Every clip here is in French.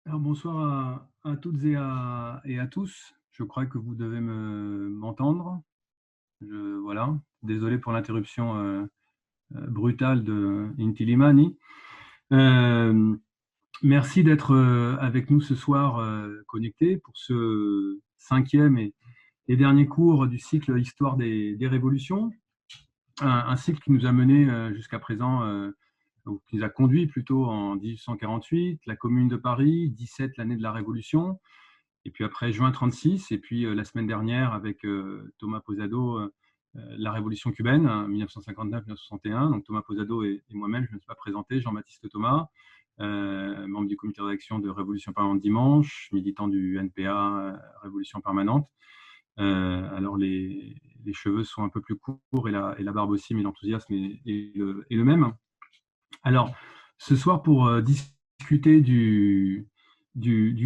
Alors bonsoir à toutes et à tous. Je crois que vous devez m'entendre. Voilà. Désolé pour l'interruption brutale de Inti Illimani. Euh, Merci d'être avec nous ce soir connectés pour ce cinquième et dernier cours du cycle Histoire des révolutions. Un cycle qui nous a mené jusqu'à présent, ou qui nous a conduit plutôt en 1848, la Commune de Paris, 17, l'année de la Révolution. Et puis après, juin 36, et puis la semaine dernière, avec Thomas Posado, la révolution cubaine, 1959-1961. Donc Thomas Posado et moi-même, je ne me suis pas présenté, Jean-Baptiste Thomas, membre du comité de rédaction de Révolution Permanente Dimanche, militant du NPA, Révolution Permanente. Alors les cheveux sont un peu plus courts et la barbe aussi, mais l'enthousiasme est le même. Alors, ce soir, pour discuter du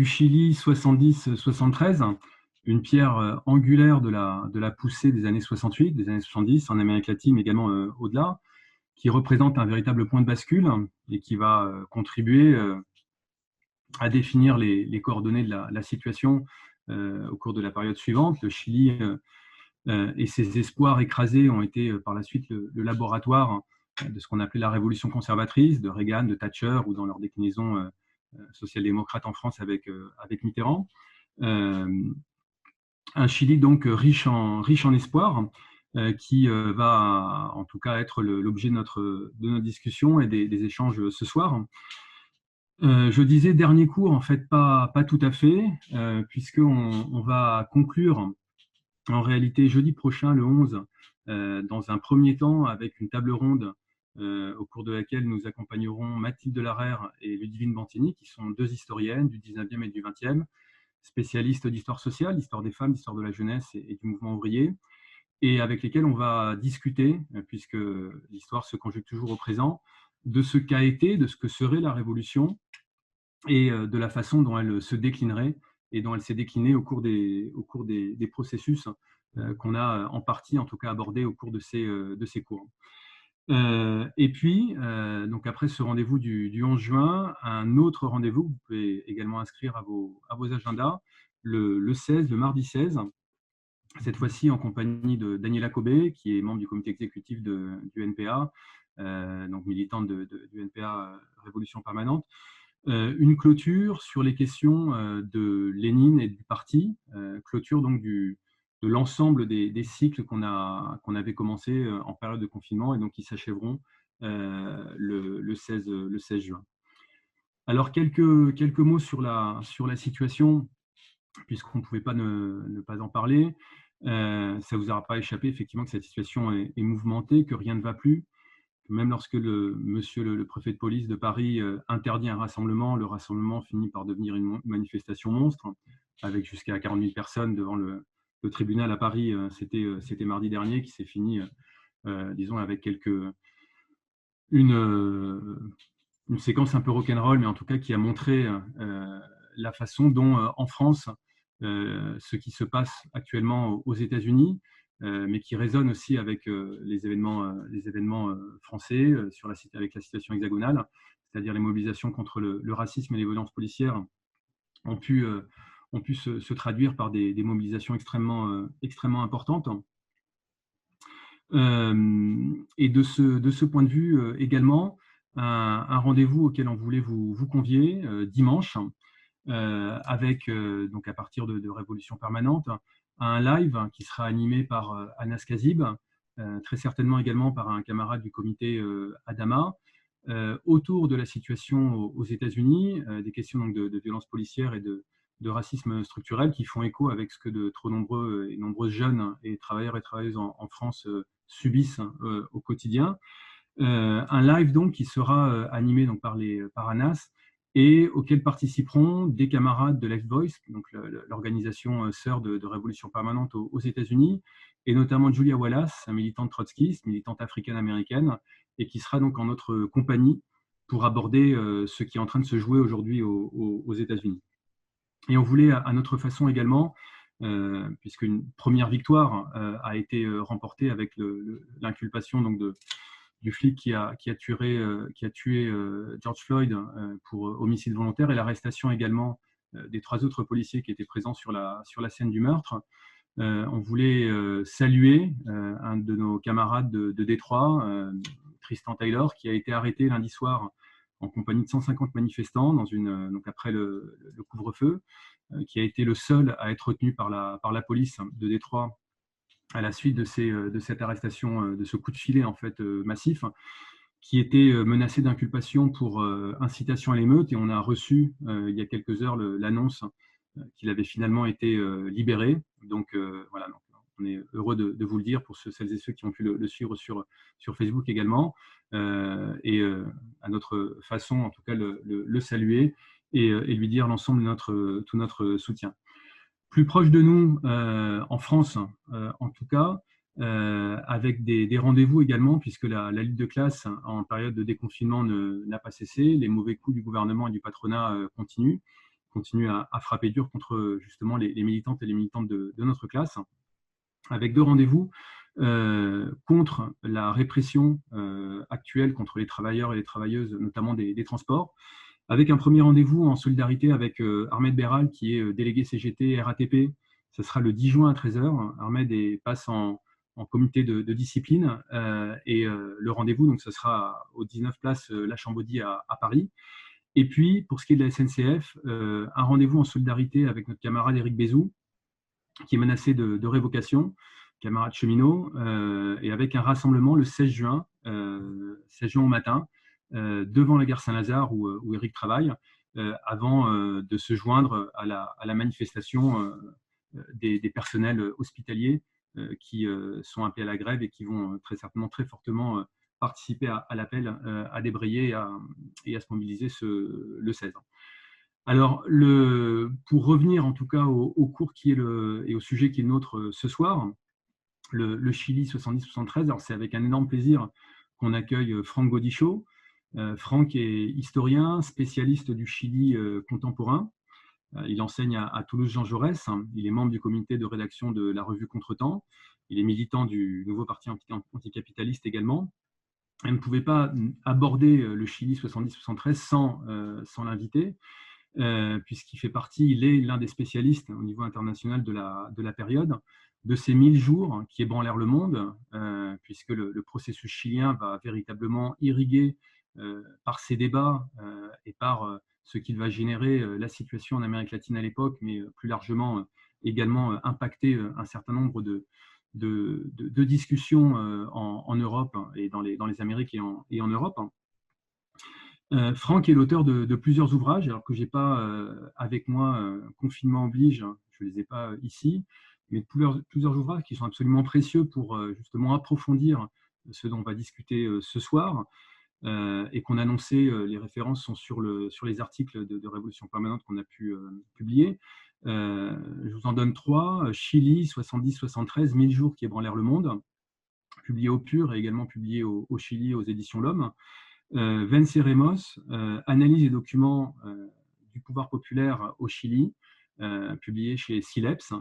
Chili 70-73, une pierre angulaire de la poussée des années 68, des années 70 en Amérique latine, mais également au-delà, qui représente un véritable point de bascule et qui va contribuer à définir les coordonnées de la situation au cours de la période suivante. Le Chili et ses espoirs écrasés ont été par la suite le laboratoire de ce qu'on appelait la révolution conservatrice, de Reagan, de Thatcher, ou dans leur déclinaison social-démocrate en France avec Mitterrand. Euh, un Chili donc riche en espoir, qui va en tout cas être l'objet de notre discussion et des échanges ce soir. Je disais dernier cours, en fait pas tout à fait, puisqu'on va conclure en réalité jeudi prochain, le 11, dans un premier temps avec une table ronde au cours de laquelle nous accompagnerons Mathilde Larère et Ludivine Bantini, qui sont deux historiennes du 19e et du 20e, spécialistes d'histoire sociale, d'histoire des femmes, d'histoire de la jeunesse et du mouvement ouvrier, et avec lesquelles on va discuter, puisque l'histoire se conjugue toujours au présent, de ce qu'a été, de ce que serait la Révolution, et de la façon dont elle se déclinerait et dont elle s'est déclinée au cours des processus qu'on a en partie, en tout cas, abordés au cours de ces cours. Et puis, donc après ce rendez-vous du 11 juin, un autre rendez-vous que vous pouvez également inscrire à vos agendas, le 16, le mardi 16, cette fois-ci en compagnie de Daniela Cobé, qui est membre du comité exécutif du NPA, donc militante du NPA Révolution Permanente. Une clôture sur les questions de Lénine et du parti, clôture donc de l'ensemble des cycles qu'on avait commencé en période de confinement et donc qui s'achèveront le 16 juin. Alors quelques mots sur la situation, puisqu'on ne pouvait pas ne pas en parler. Ça ne vous aura pas échappé effectivement que cette situation est mouvementée, que rien ne va plus. Même lorsque monsieur le préfet de police de Paris interdit un rassemblement, le rassemblement finit par devenir une manifestation monstre, avec jusqu'à 40 000 personnes devant le tribunal à Paris. C'était mardi dernier, qui s'est fini, disons, avec une, euh, une séquence un peu rock'n'roll, mais en tout cas qui a montré la façon dont, en France, ce qui se passe actuellement aux États-Unis, mais qui résonne aussi avec les événements français avec la situation hexagonale, c'est-à-dire les mobilisations contre le racisme et les violences policières, ont pu, euh, ont pu se traduire par des mobilisations extrêmement importantes. Et de ce point de vue également, un rendez-vous auquel on voulait vous convier dimanche, avec, donc à partir de Révolution Permanente, un live qui sera animé par Anas Kazib, très certainement également par un camarade du comité Adama, autour de la situation aux États-Unis, des questions donc de violences policières et de racisme structurel, qui font écho avec ce que de trop nombreux et nombreuses jeunes et travailleurs et travailleuses en France subissent au quotidien. Un live donc qui sera animé donc par Anas, et auquel participeront des camarades de Left Voice, donc l'organisation sœur de Révolution Permanente aux États-Unis, et notamment Julia Wallace, militante trotskiste, militante africaine-américaine, et qui sera donc en notre compagnie pour aborder ce qui est en train de se jouer aujourd'hui aux États-Unis. Et on voulait, à notre façon également, puisqu'une première victoire a été remportée avec l'inculpation donc du flic qui a tué George Floyd pour homicide volontaire, et l'arrestation également des 3 autres policiers qui étaient présents sur la scène du meurtre. On voulait saluer un de nos camarades de Détroit, Tristan Taylor, qui a été arrêté lundi soir en compagnie de 150 manifestants donc après le couvre-feu, qui a été le seul à être retenu par la police de Détroit à la suite de cette arrestation, de ce coup de filet en fait massif, qui était menacé d'inculpation pour incitation à l'émeute, et on a reçu il y a quelques heures l'annonce qu'il avait finalement été libéré. Donc voilà, donc, on est heureux de vous le dire pour celles et ceux qui ont pu le suivre sur Facebook également, et à notre façon en tout cas le saluer et lui dire l'ensemble de tout notre soutien. Plus proche de nous, en France, en tout cas, avec des rendez-vous également, puisque la lutte de classe en période de déconfinement n'a pas cessé. Les mauvais coups du gouvernement et du patronat continuent à frapper dur contre justement les militantes et les militantes de notre classe, avec 2 rendez-vous contre la répression actuelle contre les travailleurs et les travailleuses, notamment des transports, avec un premier rendez-vous en solidarité avec Ahmed Beral, qui est délégué CGT RATP. Ce sera le 10 juin à 13 h. Ahmed passe en comité de discipline, et le rendez-vous, donc, ce sera au 19 place La Chambaudy à Paris. Et puis, pour ce qui est de la SNCF, un rendez-vous en solidarité avec notre camarade Éric Bézou, qui est menacé de révocation, camarade cheminot, et avec un rassemblement le 16 juin au matin, devant la gare Saint-Lazare où Éric travaille, avant de se joindre à la manifestation des personnels hospitaliers qui sont appelés à la grève et qui vont très certainement, très fortement participer à l'appel à débrayer et à se mobiliser le 16. Alors, pour revenir en tout cas au cours et au sujet qui est le nôtre ce soir, le Chili 70-73, alors c'est avec un énorme plaisir qu'on accueille Franck Gaudichaud. Franck est historien, spécialiste du Chili contemporain. Il enseigne à Toulouse Jean Jaurès. Il est membre du comité de rédaction de la revue Contretemps. Il est militant du nouveau parti anticapitaliste également. Elle ne pouvait pas aborder le Chili 70-73 sans l'inviter, puisqu'il il est l'un des spécialistes au niveau international de la période, de ces 1000 jours qui ébranlèrent le monde, puisque le processus chilien va véritablement irriguer par ces débats et par ce qu'il va générer la situation en Amérique latine à l'époque, mais plus largement également impacter un certain nombre de discussions en Europe et dans les Amériques et en Europe. Franck est l'auteur de plusieurs ouvrages, alors que je n'ai pas avec moi, confinement oblige, je ne les ai pas ici, mais plusieurs ouvrages qui sont absolument précieux pour justement approfondir ce dont on va discuter ce soir, et qu'on annonçait, les références sont sur les articles de Révolution Permanente qu'on a pu publier. Je vous en donne 3. Chili, 70-73, 1000 jours qui ébranlèrent le monde, publié au Pur et également publié au Chili aux éditions L'Homme. Venceremos, analyse et documents du pouvoir populaire au Chili, publié chez Sileps,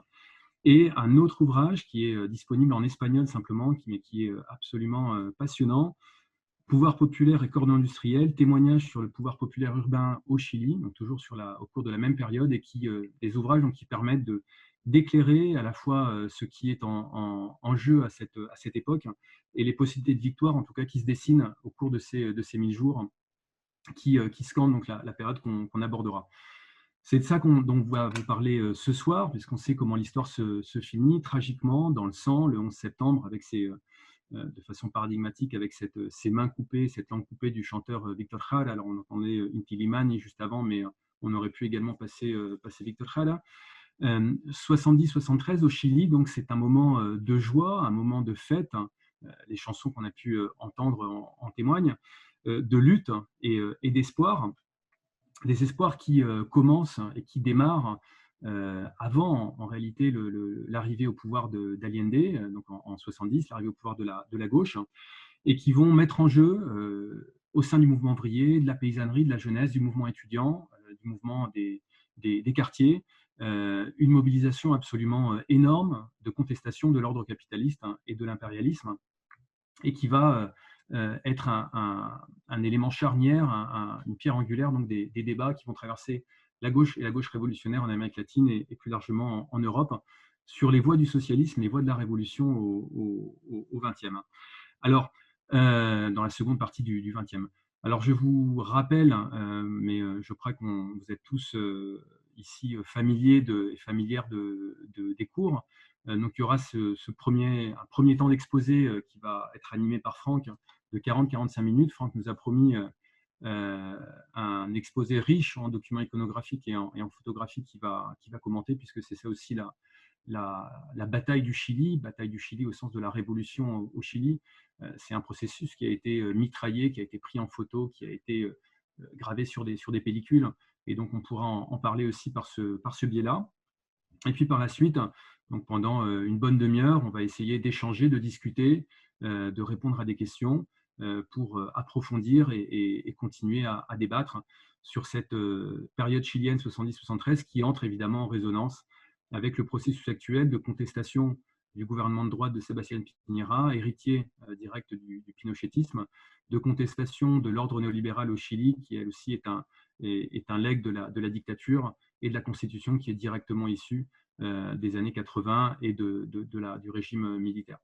et un autre ouvrage qui est disponible en espagnol simplement, mais qui est absolument passionnant, Pouvoir populaire et cordon industriel, témoignage sur le pouvoir populaire urbain au Chili, donc toujours au cours de la même période, et des ouvrages donc, qui permettent d'éclairer à la fois ce qui est en jeu à cette époque et les possibilités de victoire, en tout cas, qui se dessinent au cours de ces 1000 jours, qui scandent donc la période qu'on abordera. C'est de ça dont on va vous parler ce soir, puisqu'on sait comment l'histoire se finit tragiquement dans le sang le 11 septembre, avec de façon paradigmatique, avec ces mains coupées, cette langue coupée du chanteur Víctor Jara. Alors on entendait Inti Illimani juste avant, mais on aurait pu également passer Víctor Jara. 70-73 au Chili, donc c'est un moment de joie, un moment de fête. Les chansons qu'on a pu entendre en témoignent, de lutte et d'espoir. Des espoirs qui commencent et qui démarrent avant, en réalité, l'arrivée au pouvoir d'Allende, donc en 70, l'arrivée au pouvoir de la gauche, et qui vont mettre en jeu, au sein du mouvement ouvrier, de la paysannerie, de la jeunesse, du mouvement étudiant, du mouvement des quartiers, une mobilisation absolument énorme de contestation de l'ordre capitaliste et de l'impérialisme, et qui va être un élément charnière, une pierre angulaire donc des débats qui vont traverser la gauche et la gauche révolutionnaire en Amérique latine et plus largement en Europe, sur les voies du socialisme, les voies de la révolution au XXe. Alors, dans la seconde partie du XXe. Alors, je vous rappelle, mais je crois que vous êtes tous ici familiers et familières des cours. Donc, il y aura un premier temps d'exposé qui va être animé par Franck de 40-45 minutes. Franck nous a promis un exposé riche en documents iconographiques et en photographie qui va commenter, puisque c'est ça aussi la bataille du Chili au sens de la révolution au Chili. C'est un processus qui a été mitraillé, qui a été pris en photo, qui a été gravé sur des pellicules. Et donc, on pourra en parler aussi par ce biais-là. Et puis, par la suite, donc pendant une bonne demi-heure, on va essayer d'échanger, de discuter, de répondre à des questions pour approfondir et continuer à débattre sur cette période chilienne 70-73 qui entre évidemment en résonance avec le processus actuel de contestation du gouvernement de droite de Sébastien Piñera, héritier direct du pinochétisme, de contestation de l'ordre néolibéral au Chili, qui elle aussi est un legs de la dictature, et de la constitution qui est directement issue des années 80 et du régime militaire.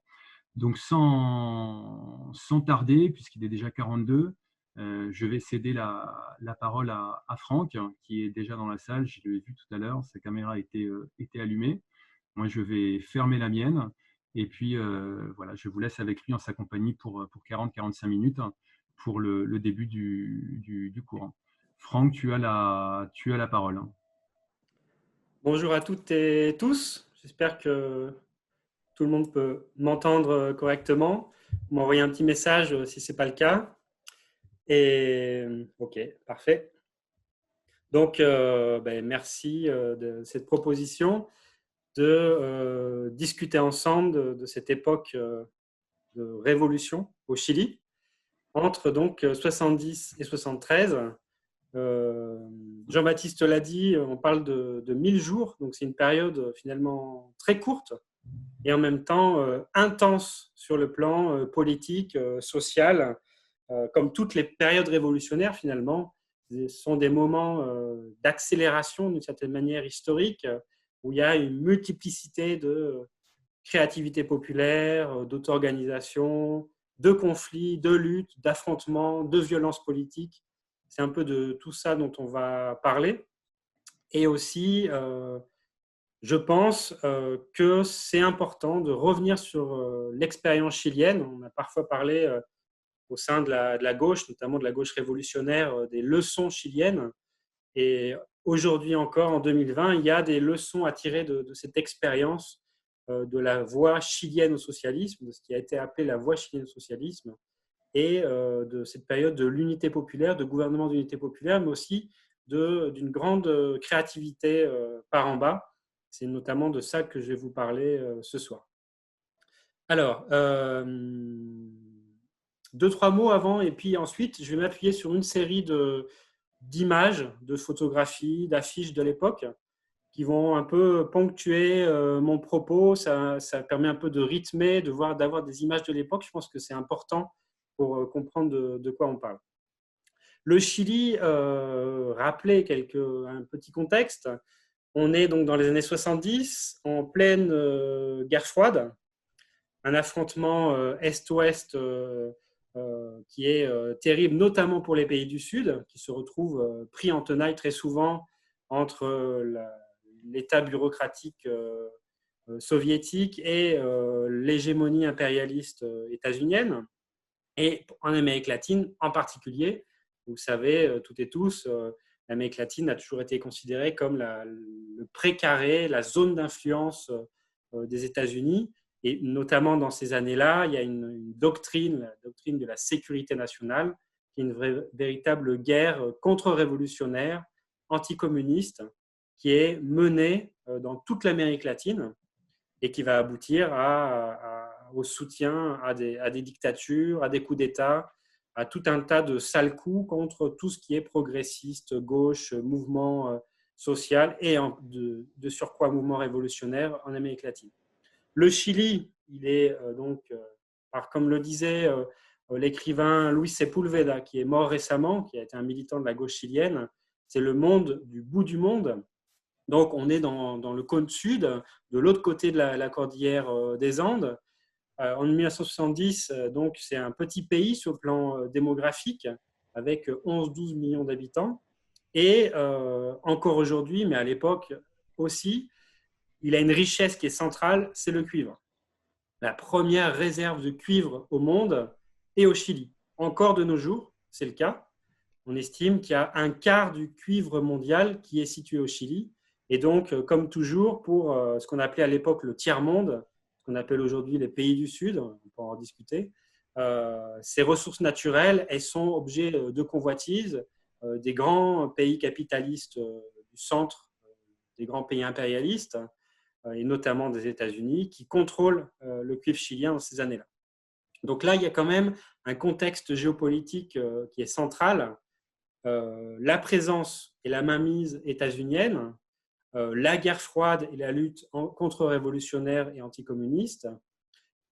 Donc sans tarder, puisqu'il est déjà 42, je vais céder la parole à Franck, qui est déjà dans la salle. Je l'ai vu tout à l'heure, sa caméra était allumée. Moi, je vais fermer la mienne. Et puis, voilà, je vous laisse avec lui en sa compagnie pour 40-45 minutes pour le début du cours. Franck, tu as la parole. Bonjour à toutes et tous. J'espère que tout le monde peut m'entendre correctement. Vous m'envoyez un petit message si ce n'est pas le cas. Et OK, parfait. Donc, merci de cette proposition de discuter ensemble de cette époque de révolution au Chili entre donc 70 et 73. Jean-Baptiste l'a dit, on parle de 1000 jours, donc c'est une période finalement très courte et en même temps intense sur le plan politique, social, comme toutes les périodes révolutionnaires finalement. Ce sont des moments d'accélération d'une certaine manière historique où il y a une multiplicité de créativité populaire, d'auto-organisation, de conflits, de luttes, d'affrontements, de violences politiques. C'est un peu de tout ça dont on va parler. Et aussi, je pense que c'est important de revenir sur l'expérience chilienne. On a parfois parlé au sein de la gauche, notamment de la gauche révolutionnaire, des leçons chiliennes. Et aujourd'hui encore, en 2020, il y a des leçons à tirer de cette expérience de la voie chilienne au socialisme, de ce qui a été appelé la voie chilienne au socialisme, et de cette période de l'unité populaire, de gouvernement d'unité populaire, mais aussi d'une grande créativité par en bas. C'est notamment de ça que je vais vous parler ce soir. Alors, deux, trois mots avant, et puis ensuite, je vais m'appuyer sur une série d'images, de photographies, d'affiches de l'époque qui vont un peu ponctuer mon propos. Ça permet un peu de rythmer, d'avoir des images de l'époque. Je pense que c'est important pour comprendre de quoi on parle. Le Chili, rappeler un petit contexte. On est donc dans les années 70, en pleine guerre froide, un affrontement Est-Ouest qui est terrible, notamment pour les pays du Sud, qui se retrouvent pris en tenaille très souvent entre l'état bureaucratique soviétique et l'hégémonie impérialiste états-unienne. Et en Amérique latine en particulier, vous le savez toutes et tous, l'Amérique latine a toujours été considérée comme le précaré, la zone d'influence des États-Unis. Et notamment dans ces années-là, il y a une doctrine, la doctrine de la sécurité nationale, qui est une véritable guerre contre-révolutionnaire, anticommuniste, qui est menée dans toute l'Amérique latine et qui va aboutir au soutien à des dictatures, à des coups d'État, à tout un tas de sales coups contre tout ce qui est progressiste, gauche, mouvement social et de surcroît mouvement révolutionnaire en Amérique latine. Le Chili, il est donc, comme le disait l'écrivain Luis Sepúlveda, qui est mort récemment, qui a été un militant de la gauche chilienne. C'est le monde du bout du monde. Donc, on est dans le cône sud, de l'autre côté de la cordillère des Andes. En 1970, donc, c'est un petit pays sur le plan démographique, avec 11-12 millions d'habitants. Et encore aujourd'hui, mais à l'époque aussi, il a une richesse qui est centrale, c'est le cuivre. La première réserve de cuivre au monde est au Chili. Encore de nos jours, c'est le cas. On estime qu'il y a un quart du cuivre mondial qui est situé au Chili. Et donc, comme toujours, pour ce qu'on appelait à l'époque le tiers-monde, ce qu'on appelle aujourd'hui les pays du Sud, on peut en discuter, ces ressources naturelles, elles sont objets de convoitise des grands pays capitalistes du centre, des grands pays impérialistes, et notamment des États-Unis, qui contrôlent le cuivre chilien dans ces années-là. Donc là, il y a quand même un contexte géopolitique qui est central. La présence et la mainmise états-unienne, la guerre froide et la lutte contre-révolutionnaire et anticommuniste,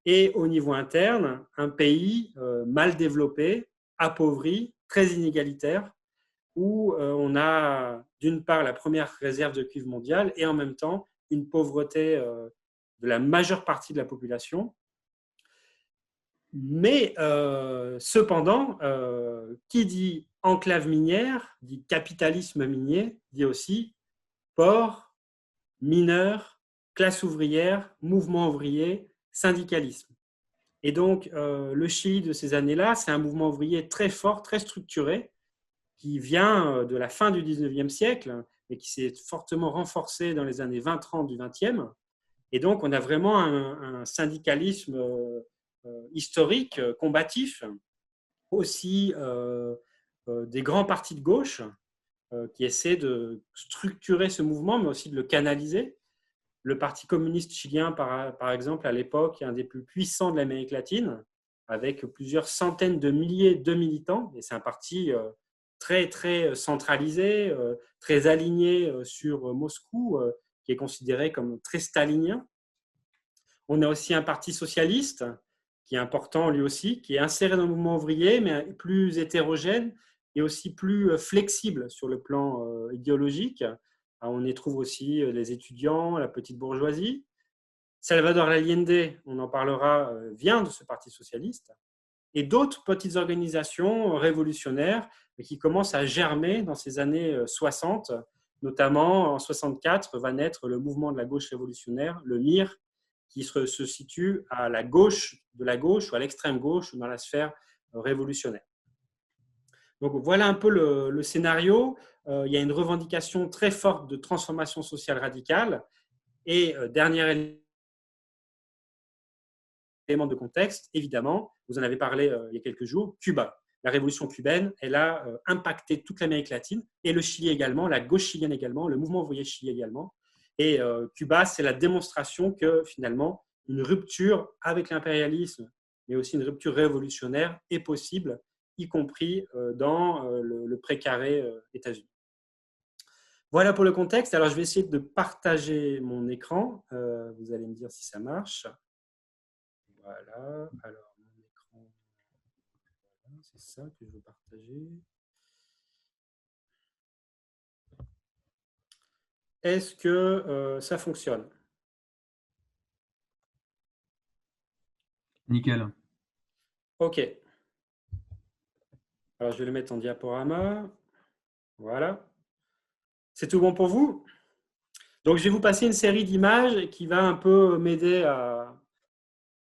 et au niveau interne, un pays mal développé, appauvri, très inégalitaire, où on a d'une part la première réserve de cuivre mondiale et en même temps une pauvreté de la majeure partie de la population. Mais cependant, qui dit enclave minière, dit capitalisme minier, dit aussi port, mineurs, classe ouvrière, mouvement ouvrier, syndicalisme. Et donc, le Chili de ces années-là, c'est un mouvement ouvrier très fort, très structuré, qui vient de la fin du 19e siècle, mais qui s'est fortement renforcé dans les années 20-30 du 20e. Et donc, on a vraiment un syndicalisme historique, combatif, aussi des grands partis de gauche qui essaient de structurer ce mouvement, mais aussi de le canaliser. Le Parti communiste chilien, par exemple, à l'époque, est un des plus puissants de l'Amérique latine, avec plusieurs centaines de milliers de militants. Et c'est un parti très, très centralisé, très aligné sur Moscou, qui est considéré comme très stalinien. On a aussi un parti socialiste, qui est important lui aussi, qui est inséré dans le mouvement ouvrier, mais plus hétérogène et aussi plus flexible sur le plan idéologique. On y trouve aussi les étudiants, la petite bourgeoisie. Salvador Allende, on en parlera, vient de ce parti socialiste. Et d'autres petites organisations révolutionnaires qui commencent à germer dans ces années 60. Notamment, en 64, va naître le mouvement de la gauche révolutionnaire, le MIR, qui se situe à la gauche de la gauche ou à l'extrême gauche dans la sphère révolutionnaire. Donc voilà un peu le scénario. Il y a une revendication très forte de transformation sociale radicale. Et dernier élément de contexte, évidemment, vous en avez parlé il y a quelques jours, Cuba. La révolution cubaine, elle a impacté toute l'Amérique latine et le Chili également, la gauche chilienne également, le mouvement ouvrier chilien également. Et Cuba, c'est la démonstration que finalement, une rupture avec l'impérialisme, mais aussi une rupture révolutionnaire est possible, y compris dans le précaré États-Unis. Voilà pour le contexte. Alors, je vais essayer de partager mon écran. Vous allez me dire si ça marche. Voilà. Alors, mon écran, voilà, c'est ça que je veux partager. Est-ce que ça fonctionne? Nickel. OK. Alors, je vais le mettre en diaporama. Voilà. C'est tout bon pour vous? Donc, je vais vous passer une série d'images qui va un peu m'aider à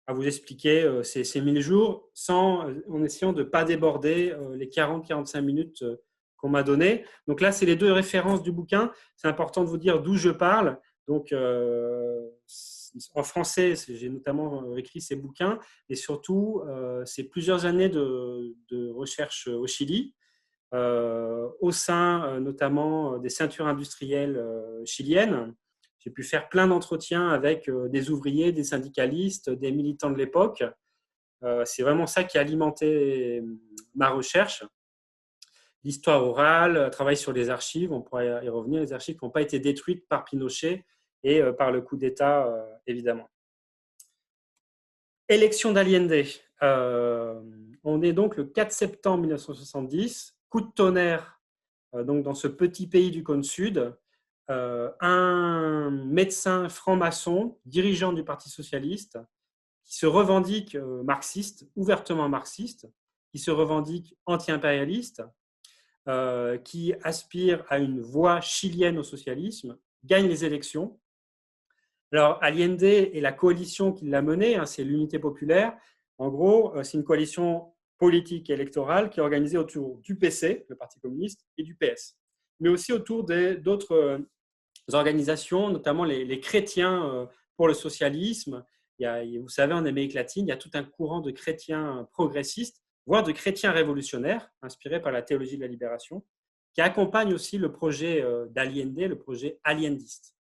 vous expliquer ces 1000 jours en essayant de ne pas déborder les 40-45 minutes qu'on m'a données. Donc là, c'est les deux références du bouquin. C'est important de vous dire d'où je parle. Donc, en français, j'ai notamment écrit ces bouquins et surtout, c'est plusieurs années de recherche au Chili, au sein notamment des ceintures industrielles chiliennes. J'ai pu faire plein d'entretiens avec des ouvriers, des syndicalistes, des militants de l'époque. C'est vraiment ça qui a alimenté ma recherche. L'histoire orale, travail sur les archives, on pourra y revenir, les archives qui n'ont pas été détruites par Pinochet et par le coup d'État, évidemment. Élection d'Allende. On est donc le 4 septembre 1970, coup de tonnerre donc dans ce petit pays du cône sud, un médecin franc-maçon, dirigeant du Parti socialiste, qui se revendique marxiste, ouvertement marxiste, qui se revendique anti-impérialiste, qui aspire à une voie chilienne au socialisme, gagne les élections. Alors, Allende et la coalition qui l'a menée, hein, c'est l'Unité populaire. En gros, c'est une coalition politique et électorale qui est organisée autour du PC, le Parti communiste, et du PS, mais aussi autour d'autres organisations, notamment les chrétiens pour le socialisme. Vous savez, en Amérique latine, il y a tout un courant de chrétiens progressistes, voire de chrétiens révolutionnaires, inspirés par la théologie de la libération, qui accompagnent aussi le projet d'Allende, le projet allendiste.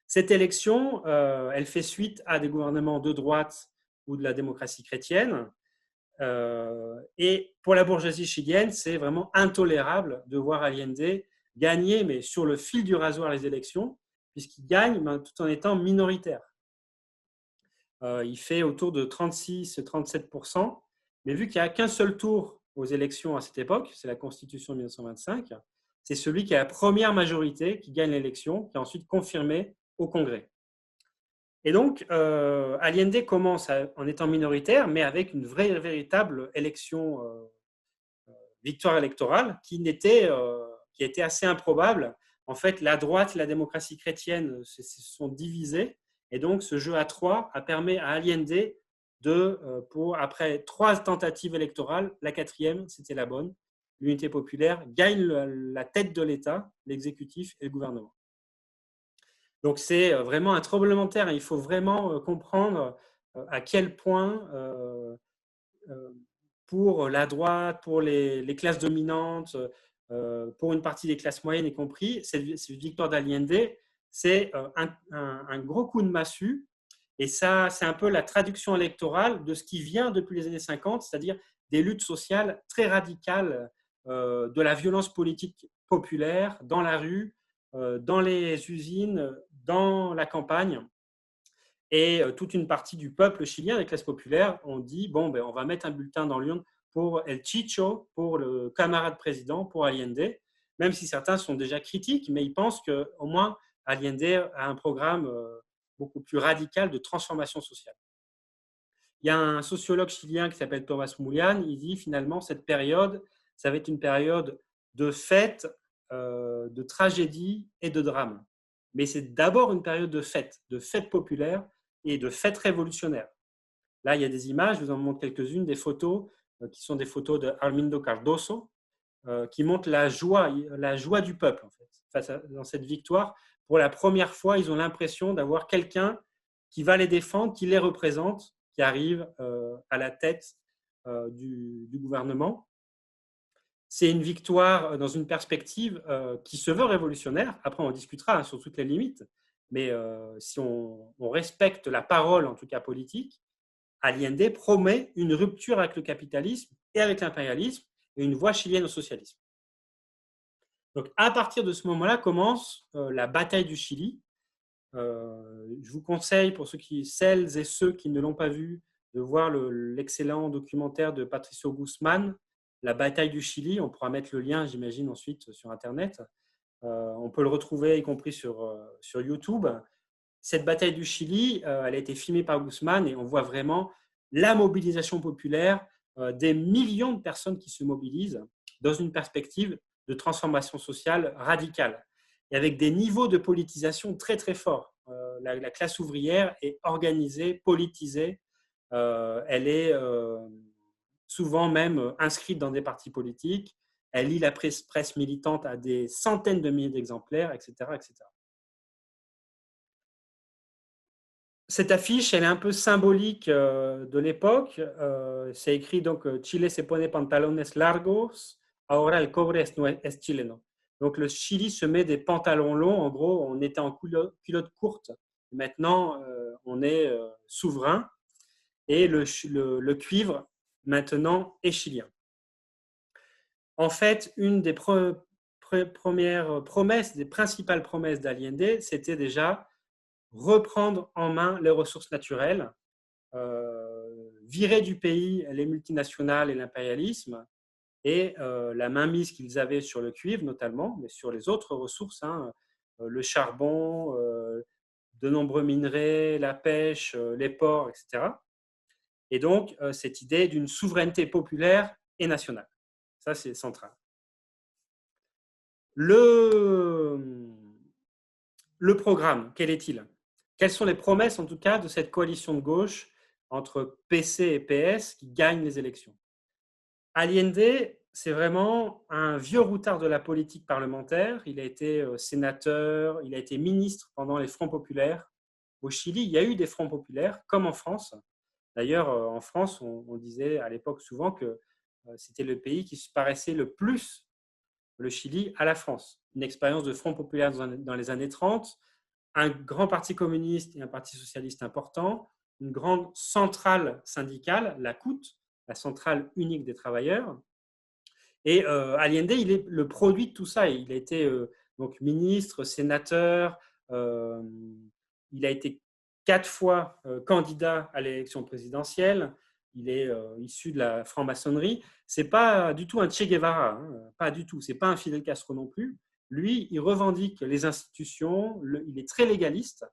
Cette élection, elle fait suite à des gouvernements de droite ou de la démocratie chrétienne. Et pour la bourgeoisie chilienne, c'est vraiment intolérable de voir Allende gagner, mais sur le fil du rasoir, les élections, puisqu'il gagne tout en étant minoritaire. Il fait autour de 36-37%, mais vu qu'il n'y a qu'un seul tour aux élections à cette époque, c'est la Constitution de 1925, c'est celui qui a la première majorité qui gagne l'élection, qui est ensuite confirmée au Congrès. Et donc, Allende commence en étant minoritaire, mais avec une véritable élection, victoire électorale, qui était assez improbable. En fait, la droite et la démocratie chrétienne se sont divisées, et donc ce jeu à trois a permis à Allende après 3 tentatives électorales, la 4e, c'était la bonne, l'Unité populaire gagne la tête de l'État, l'exécutif et le gouvernement. Donc, c'est vraiment un tremblement de terre. Il faut vraiment comprendre à quel point, pour la droite, pour les classes dominantes, pour une partie des classes moyennes y compris, cette victoire d'Allende, c'est un gros coup de massue. Et ça, c'est un peu la traduction électorale de ce qui vient depuis les années 50, c'est-à-dire des luttes sociales très radicales, de la violence politique populaire dans la rue, dans les usines, dans la campagne. Et toute une partie du peuple chilien, des classes populaires, ont dit bon, ben, on va mettre un bulletin dans l'urne pour El Chicho, pour le camarade président, pour Allende, même si certains sont déjà critiques, mais ils pensent qu'au moins Allende a un programme beaucoup plus radical de transformation sociale. Il y a un sociologue chilien qui s'appelle Thomas Moulian, il dit finalement cette période, ça va être une période de fête, de tragédie et de drame. Mais c'est d'abord une période de fête populaire et de fête révolutionnaire. Là, il y a des images, je vous en montre quelques-unes, des photos qui sont des photos de Armindo Cardoso, qui montrent la joie du peuple en fait, dans cette victoire. Pour la première fois, ils ont l'impression d'avoir quelqu'un qui va les défendre, qui les représente, qui arrive à la tête du gouvernement. C'est une victoire dans une perspective qui se veut révolutionnaire. Après, on discutera sur toutes les limites, mais si on respecte la parole, en tout cas politique, Allende promet une rupture avec le capitalisme et avec l'impérialisme et une voie chilienne au socialisme. Donc, à partir de ce moment-là, commence la bataille du Chili. Je vous conseille, pour celles et ceux qui ne l'ont pas vu, de voir l'excellent documentaire de Patricio Guzmán, La bataille du Chili. On pourra mettre le lien, j'imagine, ensuite sur Internet. On peut le retrouver, y compris sur YouTube. Cette bataille du Chili, elle a été filmée par Guzmán et on voit vraiment la mobilisation populaire, des millions de personnes qui se mobilisent dans une perspective de transformation sociale radicale et avec des niveaux de politisation très très forts. La classe ouvrière est organisée, politisée, elle est souvent même inscrite dans des partis politiques, elle lit la presse militante à des centaines de milliers d'exemplaires, etc., etc. Cette affiche, elle est un peu symbolique de l'époque. C'est écrit donc Chile se pone pantalones largos, ahora el cobre es chileno. Donc le Chili se met des pantalons longs. En gros, on était en culotte courte. Maintenant, on est souverain et le cuivre maintenant est chilien. En fait, une des premières promesses, des principales promesses d'Allende, c'était déjà reprendre en main les ressources naturelles, virer du pays les multinationales et l'impérialisme et la mainmise qu'ils avaient sur le cuivre notamment, mais sur les autres ressources, le charbon, de nombreux minerais, la pêche, les ports, etc. Et donc, cette idée d'une souveraineté populaire et nationale. Ça, c'est central. Le programme, quel est-il? Quelles sont les promesses, en tout cas, de cette coalition de gauche entre PC et PS qui gagnent les élections? Allende, c'est vraiment un vieux routard de la politique parlementaire. Il a été sénateur, il a été ministre pendant les fronts populaires. Au Chili, il y a eu des fronts populaires, comme en France. D'ailleurs, en France, on disait à l'époque souvent que c'était le pays qui se paraissait le plus, le Chili, à la France. Une expérience de front populaire dans les années 30, un grand parti communiste et un parti socialiste important, une grande centrale syndicale, la CUT, la centrale unique des travailleurs. Et Allende, il est le produit de tout ça. Il a été donc ministre, sénateur, il a été 4 fois candidat à l'élection présidentielle. Il est issu de la franc-maçonnerie. C'est pas du tout un Che Guevara, pas du tout. C'est pas un Fidel Castro non plus. Lui, il revendique les institutions. Il est très légaliste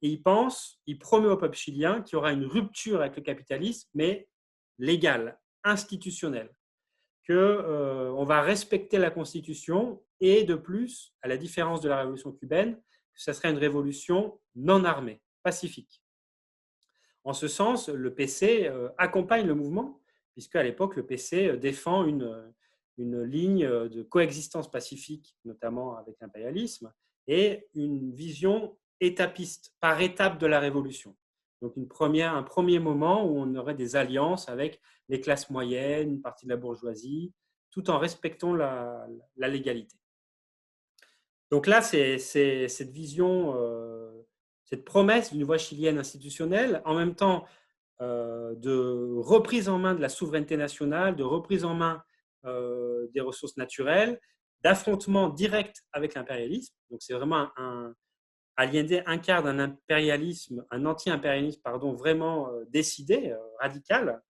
et il promet au peuple chilien qu'il y aura une rupture avec le capitalisme, mais légale, institutionnelle. Qu'on va respecter la Constitution et de plus, à la différence de la révolution cubaine, que ça serait une révolution non armée, pacifique. En ce sens, le PC accompagne le mouvement, puisque à l'époque, le PC défend une ligne de coexistence pacifique, notamment avec l'impérialisme, et une vision étapiste, par étape de la révolution. Donc un premier moment où on aurait des alliances avec les classes moyennes, une partie de la bourgeoisie, tout en respectant la légalité. Donc là, c'est cette vision, cette promesse d'une voie chilienne institutionnelle, en même temps de reprise en main de la souveraineté nationale, de reprise en main des ressources naturelles, d'affrontement direct avec l'impérialisme. Donc c'est vraiment Allende incarne un impérialisme, un anti-impérialisme, pardon, vraiment décidé, radical,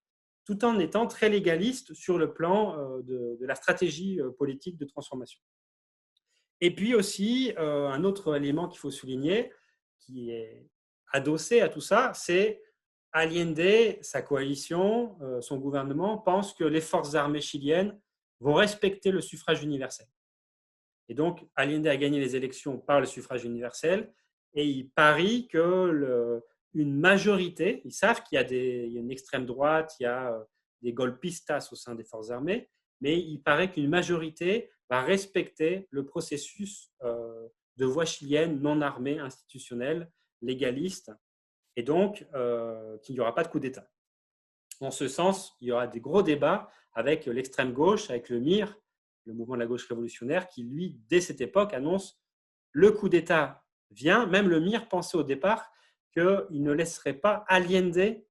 tout en étant très légaliste sur le plan de la stratégie politique de transformation. Et puis aussi, un autre élément qu'il faut souligner, qui est adossé à tout ça, c'est Allende, sa coalition, son gouvernement, pense que les forces armées chiliennes vont respecter le suffrage universel. Et donc, Allende a gagné les élections par le suffrage universel et il parie que une majorité, ils savent qu'il y a une extrême droite, il y a des golpistas au sein des forces armées, mais il paraît qu'une majorité va respecter le processus de voie chilienne non armée, institutionnelle, légaliste, et donc qu'il n'y aura pas de coup d'État. En ce sens, il y aura des gros débats avec l'extrême gauche, avec le MIR, le mouvement de la gauche révolutionnaire, qui, lui, dès cette époque, annonce le coup d'État vient. Même le MIR pensait au départ qu'il ne laisserait pas Allende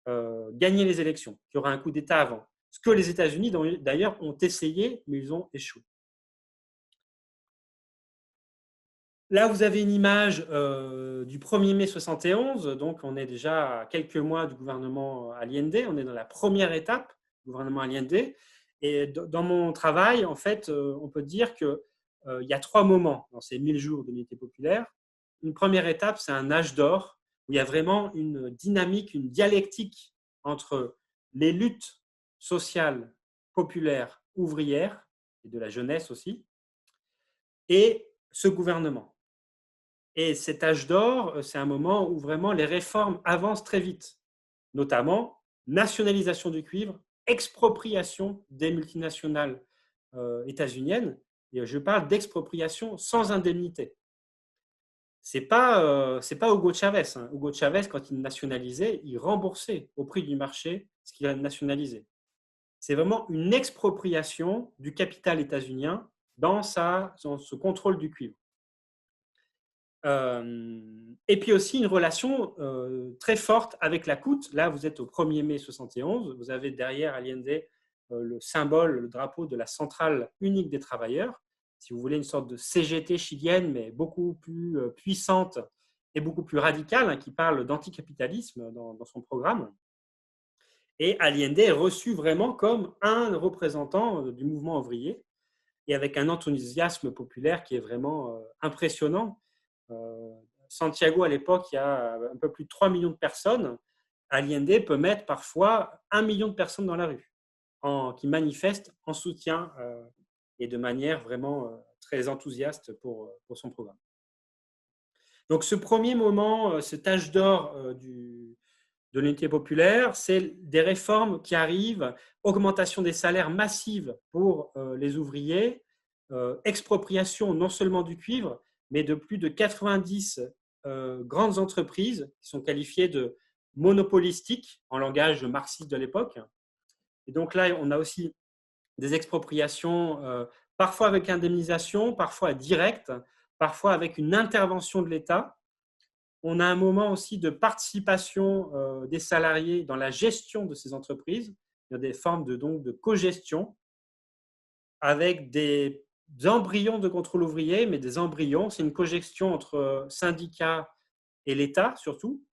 gagner les élections, qu'il y aura un coup d'État avant. Ce que les États-Unis, d'ailleurs, ont essayé, mais ils ont échoué. Là, vous avez une image du 1er mai 71, donc on est déjà à quelques mois du gouvernement Allende, on est dans la première étape du gouvernement Allende. Et dans mon travail, en fait, on peut dire qu'il y a 3 moments dans ces 1000 jours d'unité populaire. Une première étape, c'est un âge d'or, où il y a vraiment une dynamique, une dialectique entre les luttes sociales, populaires, ouvrières, et de la jeunesse aussi, et ce gouvernement. Et cet âge d'or, c'est un moment où vraiment les réformes avancent très vite, notamment nationalisation du cuivre, expropriation des multinationales états-uniennes. Et je parle d'expropriation sans indemnité. C'est pas Hugo Chavez. Hugo Chavez, quand il nationalisait, il remboursait au prix du marché ce qu'il a nationalisé. C'est vraiment une expropriation du capital états-unien dans ce contrôle du cuivre. Et puis aussi une relation très forte avec la CUT. Là, vous êtes au 1er mai 71. Vous avez derrière Allende le symbole, le drapeau de la centrale unique des travailleurs. Si vous voulez, une sorte de CGT chilienne, mais beaucoup plus puissante et beaucoup plus radicale, qui parle d'anticapitalisme dans son programme. Et Allende est reçu vraiment comme un représentant du mouvement ouvrier et avec un enthousiasme populaire qui est vraiment impressionnant. Euh, Santiago, à l'époque, il y a un peu plus de 3 millions de personnes. Allende peut mettre parfois 1 million de personnes dans la rue qui manifestent en soutien et de manière vraiment très enthousiaste pour son programme. Donc ce premier moment, cet âge d'or de l'unité populaire, c'est des réformes qui arrivent, augmentation des salaires massive pour les ouvriers, expropriation non seulement du cuivre, mais de plus de 90 grandes entreprises qui sont qualifiées de monopolistiques en langage marxiste de l'époque. Et donc là, on a aussi des expropriations, parfois avec indemnisation, parfois directe, parfois avec une intervention de l'État. On a un moment aussi de participation des salariés dans la gestion de ces entreprises. Il y a des formes de cogestion avec des embryons de contrôle ouvrier, mais des embryons, c'est une cogestion entre syndicats et l'État surtout.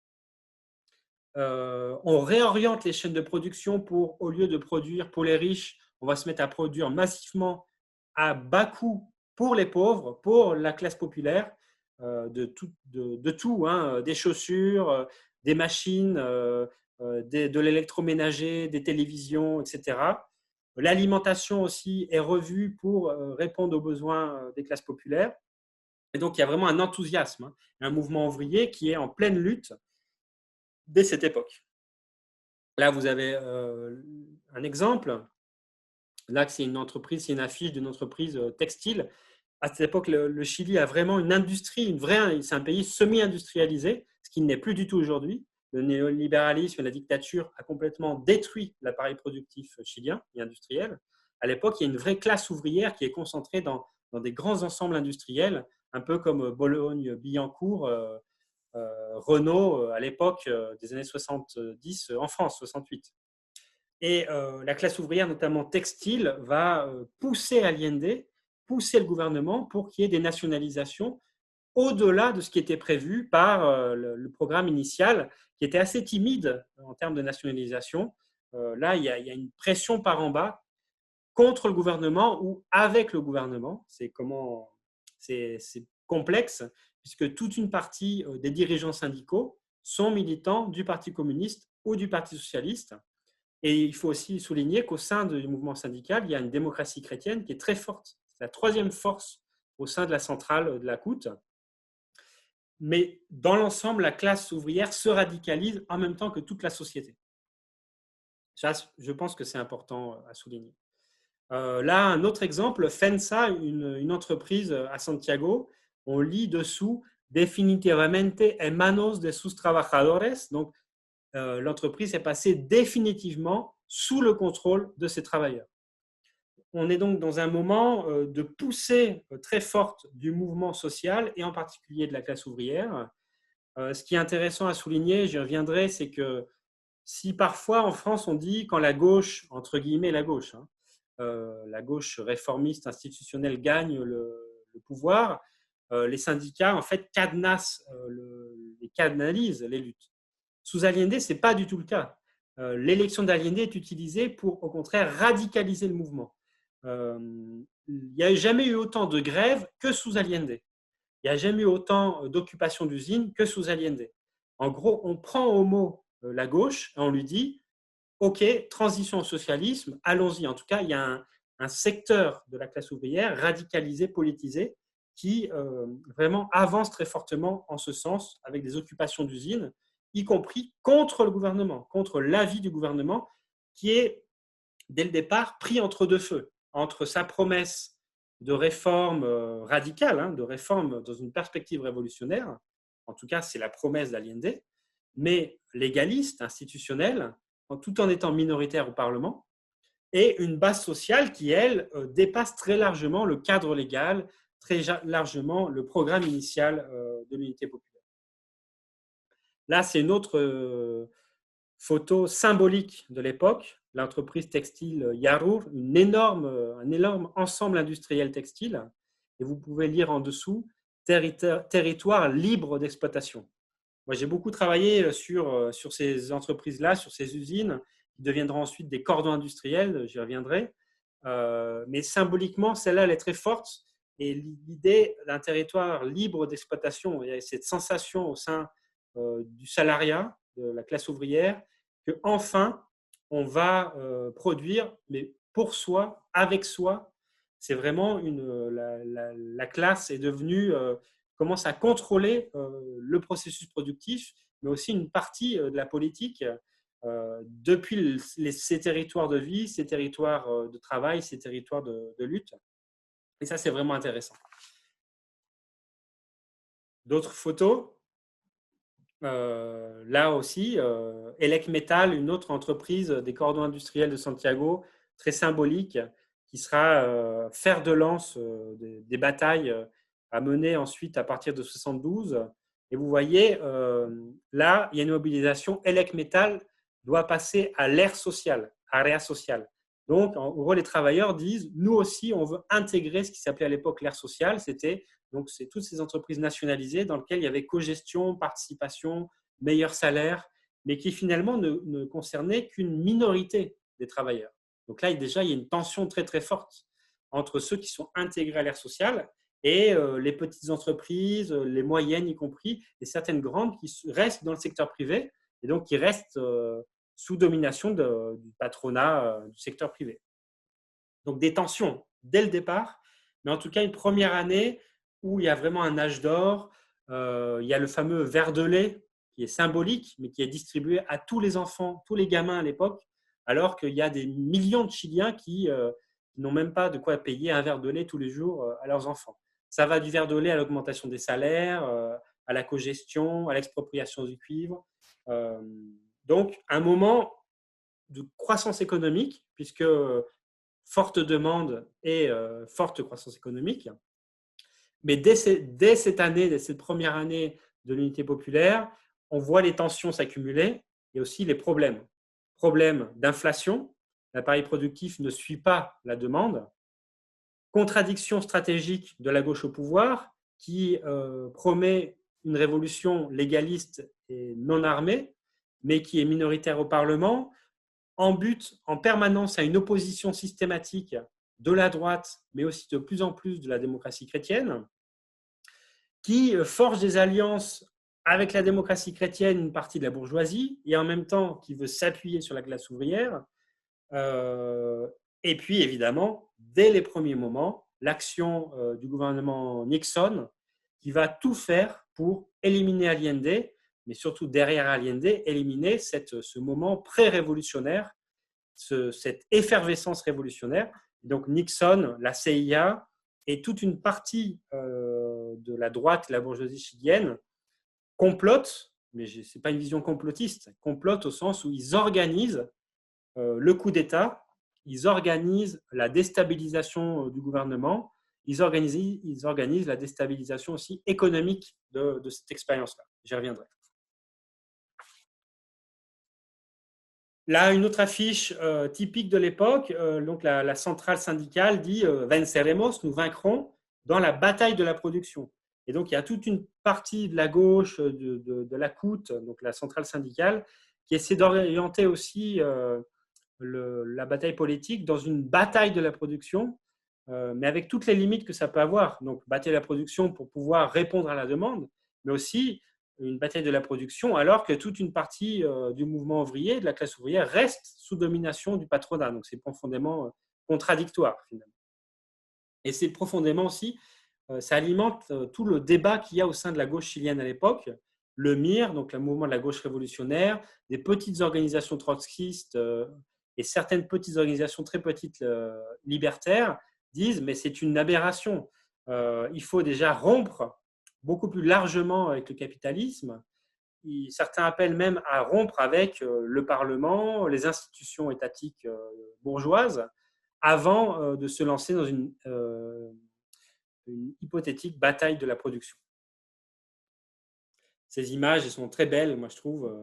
On réoriente les chaînes de production pour, au lieu de produire pour les riches, on va se mettre à produire massivement à bas coût pour les pauvres, pour la classe populaire, de tout hein, des chaussures, des machines, de l'électroménager, des télévisions, etc. L'alimentation aussi est revue pour répondre aux besoins des classes populaires. Et donc, il y a vraiment un enthousiasme, hein, un mouvement ouvrier qui est en pleine lutte dès cette époque. Là, vous avez un exemple. Là, c'est une entreprise, c'est une affiche d'une entreprise textile. À cette époque, le Chili a vraiment une industrie, c'est un pays semi-industrialisé, ce qui n'est plus du tout aujourd'hui. Le néolibéralisme et la dictature a complètement détruit l'appareil productif chilien et industriel. À l'époque, il y a une vraie classe ouvrière qui est concentrée dans des grands ensembles industriels, un peu comme Bologne-Billancourt, Renault à l'époque des années 70 en France, 68. Et la classe ouvrière, notamment textile, va pousser Allende, pousser le gouvernement pour qu'il y ait des nationalisations au-delà de ce qui était prévu par le programme initial, qui était assez timide en termes de nationalisation. Là, il y a une pression par en bas contre le gouvernement ou avec le gouvernement. C'est complexe, puisque toute une partie des dirigeants syndicaux sont militants du Parti communiste ou du Parti socialiste. Et il faut aussi souligner qu'au sein du mouvement syndical, il y a une démocratie chrétienne qui est très forte. C'est la troisième force au sein de la centrale de la CUT. Mais dans l'ensemble, la classe ouvrière se radicalise en même temps que toute la société. Ça, je pense que c'est important à souligner. Là, un autre exemple, FENSA, une entreprise à Santiago, on lit dessous « Definitivamente en manos de sus trabajadores ». Donc, l'entreprise est passée définitivement sous le contrôle de ses travailleurs. On est donc dans un moment de poussée très forte du mouvement social et en particulier de la classe ouvrière. Ce qui est intéressant à souligner, j'y reviendrai, c'est que si parfois en France on dit quand la gauche, entre guillemets la gauche, hein, la gauche réformiste institutionnelle gagne le pouvoir, les syndicats en fait cadenassent et canalisent les luttes. Sous Allende, ce n'est pas du tout le cas. L'élection d'Allende est utilisée pour, au contraire, radicaliser le mouvement. Il n'y a jamais eu autant de grèves que sous Allende. Il n'y a jamais eu autant d'occupation d'usines que sous Allende. En gros, on prend au mot la gauche et on lui dit « Ok, transition au socialisme, allons-y ». En tout cas, il y a un secteur de la classe ouvrière radicalisé, politisé, qui vraiment avance très fortement en ce sens avec des occupations d'usines, y compris contre le gouvernement, contre l'avis du gouvernement, qui est, dès le départ, pris entre deux feux, entre sa promesse de réforme radicale, hein, de réforme dans une perspective révolutionnaire, en tout cas c'est la promesse d'Allende, mais légaliste, institutionnelle, tout en étant minoritaire au Parlement, et une base sociale qui, elle, dépasse très largement le cadre légal, très largement le programme initial de l'unité populaire. Là, c'est une autre photo symbolique de l'époque, l'entreprise textile Yarur, un énorme ensemble industriel textile. Et vous pouvez lire en dessous « territoire libre d'exploitation ». Moi, j'ai beaucoup travaillé sur ces entreprises-là, sur ces usines qui deviendront ensuite des cordons industriels, j'y reviendrai. Mais symboliquement, celle-là, elle est très forte. Et l'idée d'un territoire libre d'exploitation, il y a cette sensation au sein du salariat, de la classe ouvrière, qu'enfin, on va produire, mais pour soi, avec soi. C'est vraiment la classe est devenue, commence à contrôler le processus productif, mais aussi une partie de la politique depuis ces territoires de vie, ces territoires de travail, ces territoires de lutte. Et ça, c'est vraiment intéressant. D'autres photos. Là aussi, Elec Metal, une autre entreprise des cordons industriels de Santiago, très symbolique, qui sera fer de lance des batailles à mener ensuite à partir de 72. Et vous voyez, là, il y a une mobilisation. Elec Metal doit passer à l'ère sociale, à l'ère sociale. Donc, en gros, les travailleurs disent, nous aussi, on veut intégrer ce qui s'appelait à l'époque l'ère sociale. C'était donc, c'est toutes ces entreprises nationalisées dans lesquelles il y avait cogestion, participation, meilleur salaire, mais qui finalement ne concernaient qu'une minorité des travailleurs. Donc là, déjà, il y a une tension très, très forte entre ceux qui sont intégrés à l'ère sociale et les petites entreprises, les moyennes y compris, et certaines grandes qui restent dans le secteur privé et donc qui restent sous domination du patronat du secteur privé. Donc des tensions dès le départ, mais en tout cas une première année où il y a vraiment un âge d'or. Il y a le fameux verre de lait qui est symbolique, mais qui est distribué à tous les enfants, tous les gamins à l'époque, alors qu'il y a des millions de Chiliens qui n'ont même pas de quoi payer un verre de lait tous les jours à leurs enfants. Ça va du verre de lait à l'augmentation des salaires, à la cogestion, à l'expropriation du cuivre. Donc, un moment de croissance économique, puisque forte demande et forte croissance économique. Mais dès cette année, dès cette première année de l'unité populaire, on voit les tensions s'accumuler et aussi les problèmes. Problème d'inflation, l'appareil productif ne suit pas la demande. Contradiction stratégique de la gauche au pouvoir qui promet une révolution légaliste et non armée, mais qui est minoritaire au Parlement, en but en permanence à une opposition systématique de la droite, mais aussi de plus en plus de la démocratie chrétienne, qui forge des alliances avec la démocratie chrétienne, une partie de la bourgeoisie, et en même temps qui veut s'appuyer sur la classe ouvrière. Et puis, évidemment, dès les premiers moments, l'action du gouvernement Nixon, qui va tout faire pour éliminer Allende, mais surtout derrière Allende, éliminer ce moment pré-révolutionnaire, cette effervescence révolutionnaire. Donc Nixon, la CIA et toute une partie de la droite et la bourgeoisie chilienne complotent, mais ce n'est pas une vision complotiste, complotent au sens où ils organisent le coup d'État, ils organisent la déstabilisation du gouvernement, ils organisent la déstabilisation aussi économique de cette expérience-là. J'y reviendrai. Là, une autre affiche typique de l'époque, donc la centrale syndicale dit Venceremos, nous vaincrons dans la bataille de la production. Et donc, il y a toute une partie de la gauche de la CUT, donc la centrale syndicale, qui essaie d'orienter aussi la bataille politique dans une bataille de la production, mais avec toutes les limites que ça peut avoir. Donc, bataille de la production pour pouvoir répondre à la demande, mais aussi une bataille de la production, alors que toute une partie du mouvement ouvrier, de la classe ouvrière, reste sous domination du patronat. Donc, c'est profondément contradictoire, finalement. Et c'est profondément aussi, ça alimente tout le débat qu'il y a au sein de la gauche chilienne à l'époque. Le MIR, donc le mouvement de la gauche révolutionnaire, des petites organisations trotskistes et certaines petites organisations très petites libertaires disent mais c'est une aberration. Il faut déjà rompre beaucoup plus largement avec le capitalisme. Certains appellent même à rompre avec le Parlement, les institutions étatiques bourgeoises, avant de se lancer dans une hypothétique bataille de la production. Ces images elles sont très belles, moi je trouve,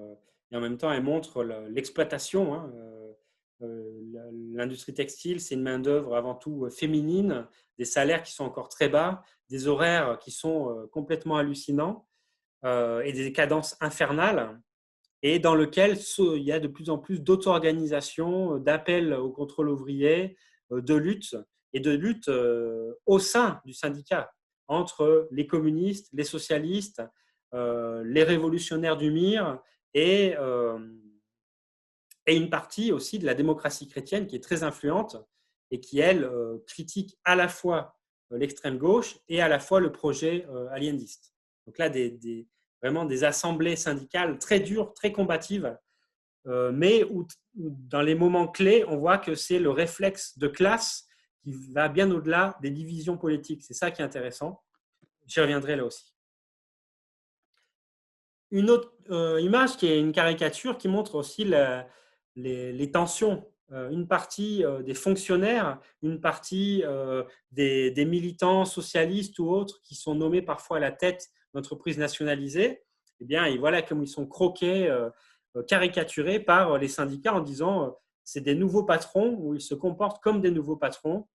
et en même temps elles montrent l'exploitation. Hein, l'industrie textile, c'est une main-d'œuvre avant tout féminine, des salaires qui sont encore très bas, des horaires qui sont complètement hallucinants et des cadences infernales. et dans lequel il y a de plus en plus d'auto-organisation, d'appels au contrôle ouvrier, de lutte, et de lutte au sein du syndicat, entre les communistes, les socialistes, les révolutionnaires du MIR et une partie aussi de la démocratie chrétienne qui est très influente et qui, elle, critique à la fois l'extrême gauche et à la fois le projet aliéniste. Donc là, vraiment des assemblées syndicales très dures, très combatives, mais où dans les moments clés, on voit que c'est le réflexe de classe qui va bien au-delà des divisions politiques. C'est ça qui est intéressant. J'y reviendrai là aussi. Une autre image qui est une caricature qui montre aussi les tensions. Une partie des fonctionnaires, une partie des militants socialistes ou autres qui sont nommés parfois à la tête d'entreprises nationalisées, eh bien, et voilà comme ils sont croqués, caricaturés par les syndicats en disant c'est des nouveaux patrons, où ils se comportent comme des nouveaux patrons.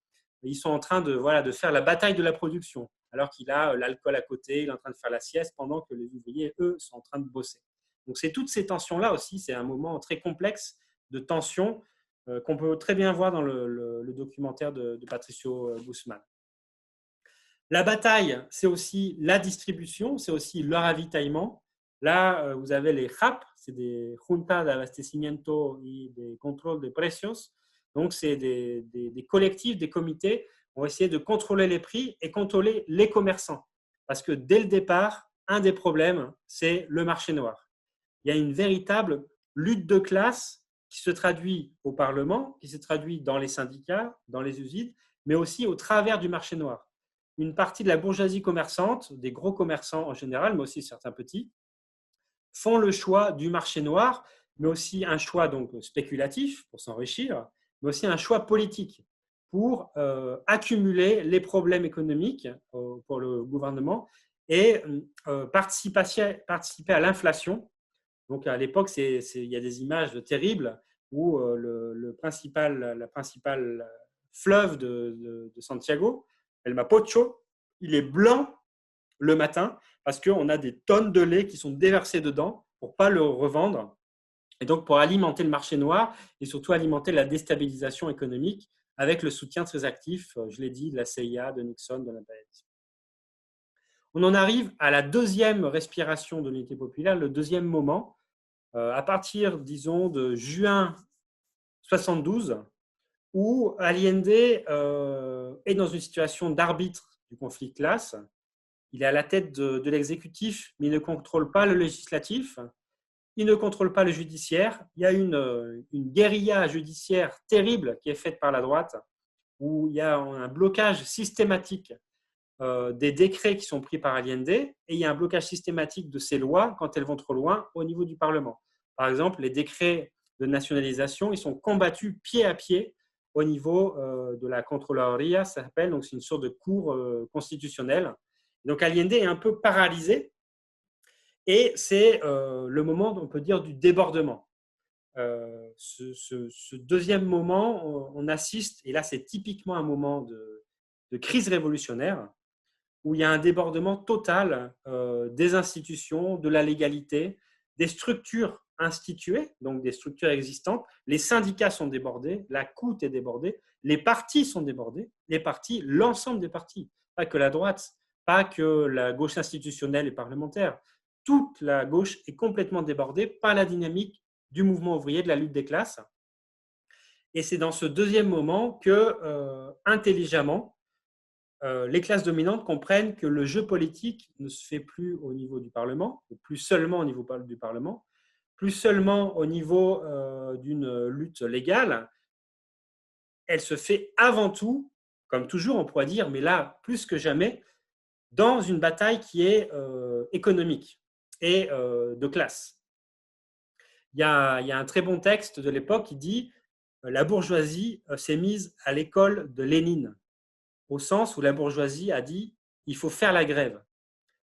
Ils sont en train de faire la bataille de la production, alors qu'il a l'alcool à côté, il est en train de faire la sieste, pendant que les ouvriers, eux, sont en train de bosser. Donc, c'est toutes ces tensions-là aussi, c'est un moment très complexe de tension qu'on peut très bien voir dans le documentaire de Patricio Guzman. La bataille, c'est aussi la distribution, c'est aussi le ravitaillement. Là, vous avez les JAP, c'est des Junta de Abastecimiento y de Control de Precios. Donc, c'est des collectifs, des comités qui vont essayer de contrôler les prix et contrôler les commerçants. Parce que dès le départ, un des problèmes, c'est le marché noir. Il y a une véritable lutte de classe qui se traduit au Parlement, qui se traduit dans les syndicats, dans les usines, mais aussi au travers du marché noir. Une partie de la bourgeoisie commerçante, des gros commerçants en général, mais aussi certains petits, font le choix du marché noir, mais aussi un choix donc spéculatif pour s'enrichir, mais aussi un choix politique pour accumuler les problèmes économiques pour le gouvernement et participer à l'inflation. Donc à l'époque, il y a des images terribles où la principale fleuve de Santiago, El Mapocho, il est blanc le matin parce qu'on a des tonnes de lait qui sont déversées dedans pour ne pas le revendre et donc pour alimenter le marché noir et surtout alimenter la déstabilisation économique avec le soutien très actif, je l'ai dit, de la CIA, de Nixon, de l'impérialisme. On en arrive à la deuxième respiration de l'unité populaire, le deuxième moment, à partir, disons, de juin 72, où Allende est dans une situation d'arbitre du conflit de classe. Il est à la tête de l'exécutif, mais il ne contrôle pas le législatif, il ne contrôle pas le judiciaire. Il y a une guérilla judiciaire terrible qui est faite par la droite, où il y a un blocage systématique des décrets qui sont pris par Allende, et il y a un blocage systématique de ces lois quand elles vont trop loin au niveau du Parlement. Par exemple, les décrets de nationalisation, ils sont combattus pied à pied au niveau de la Contraloría, ça s'appelle, donc c'est une sorte de cour constitutionnelle. Donc Allende est un peu paralysé, et c'est le moment, on peut dire, du débordement. Ce deuxième moment, on assiste, et là c'est typiquement un moment de crise révolutionnaire, où il y a un débordement total des institutions, de la légalité, des structures instituées, donc des structures existantes. Les syndicats sont débordés, la CUT est débordée, les partis sont débordés, les partis, l'ensemble des partis, pas que la droite, pas que la gauche institutionnelle et parlementaire. Toute la gauche est complètement débordée par la dynamique du mouvement ouvrier, de la lutte des classes. Et c'est dans ce deuxième moment que, intelligemment, les classes dominantes comprennent que le jeu politique ne se fait plus au niveau du Parlement, ou plus seulement au niveau du Parlement, plus seulement au niveau d'une lutte légale. Elle se fait avant tout, comme toujours on pourrait dire, mais là plus que jamais, dans une bataille qui est économique et de classe. Il y a un très bon texte de l'époque qui dit « La bourgeoisie s'est mise à l'école de Lénine », au sens où la bourgeoisie a dit « il faut faire la grève ».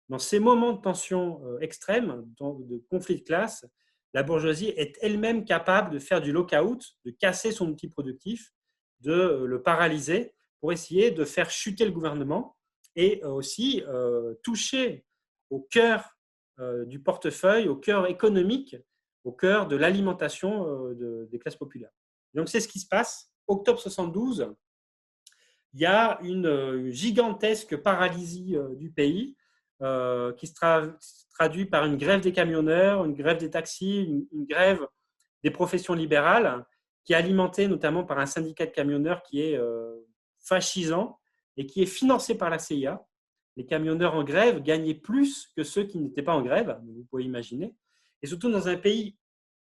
Dans ces moments de tension extrême, de conflit de classe, la bourgeoisie est elle-même capable de faire du lockout, de casser son outil productif, de le paralyser pour essayer de faire chuter le gouvernement et aussi toucher au cœur du portefeuille, au cœur économique, au cœur de l'alimentation des classes populaires. Donc, c'est ce qui se passe. Octobre 72, il y a une gigantesque paralysie du pays qui se traduit par une grève des camionneurs, une grève des taxis, une grève des professions libérales, qui est alimentée notamment par un syndicat de camionneurs qui est fascisant et qui est financé par la CIA. Les camionneurs en grève gagnaient plus que ceux qui n'étaient pas en grève, vous pouvez imaginer. Et surtout dans un pays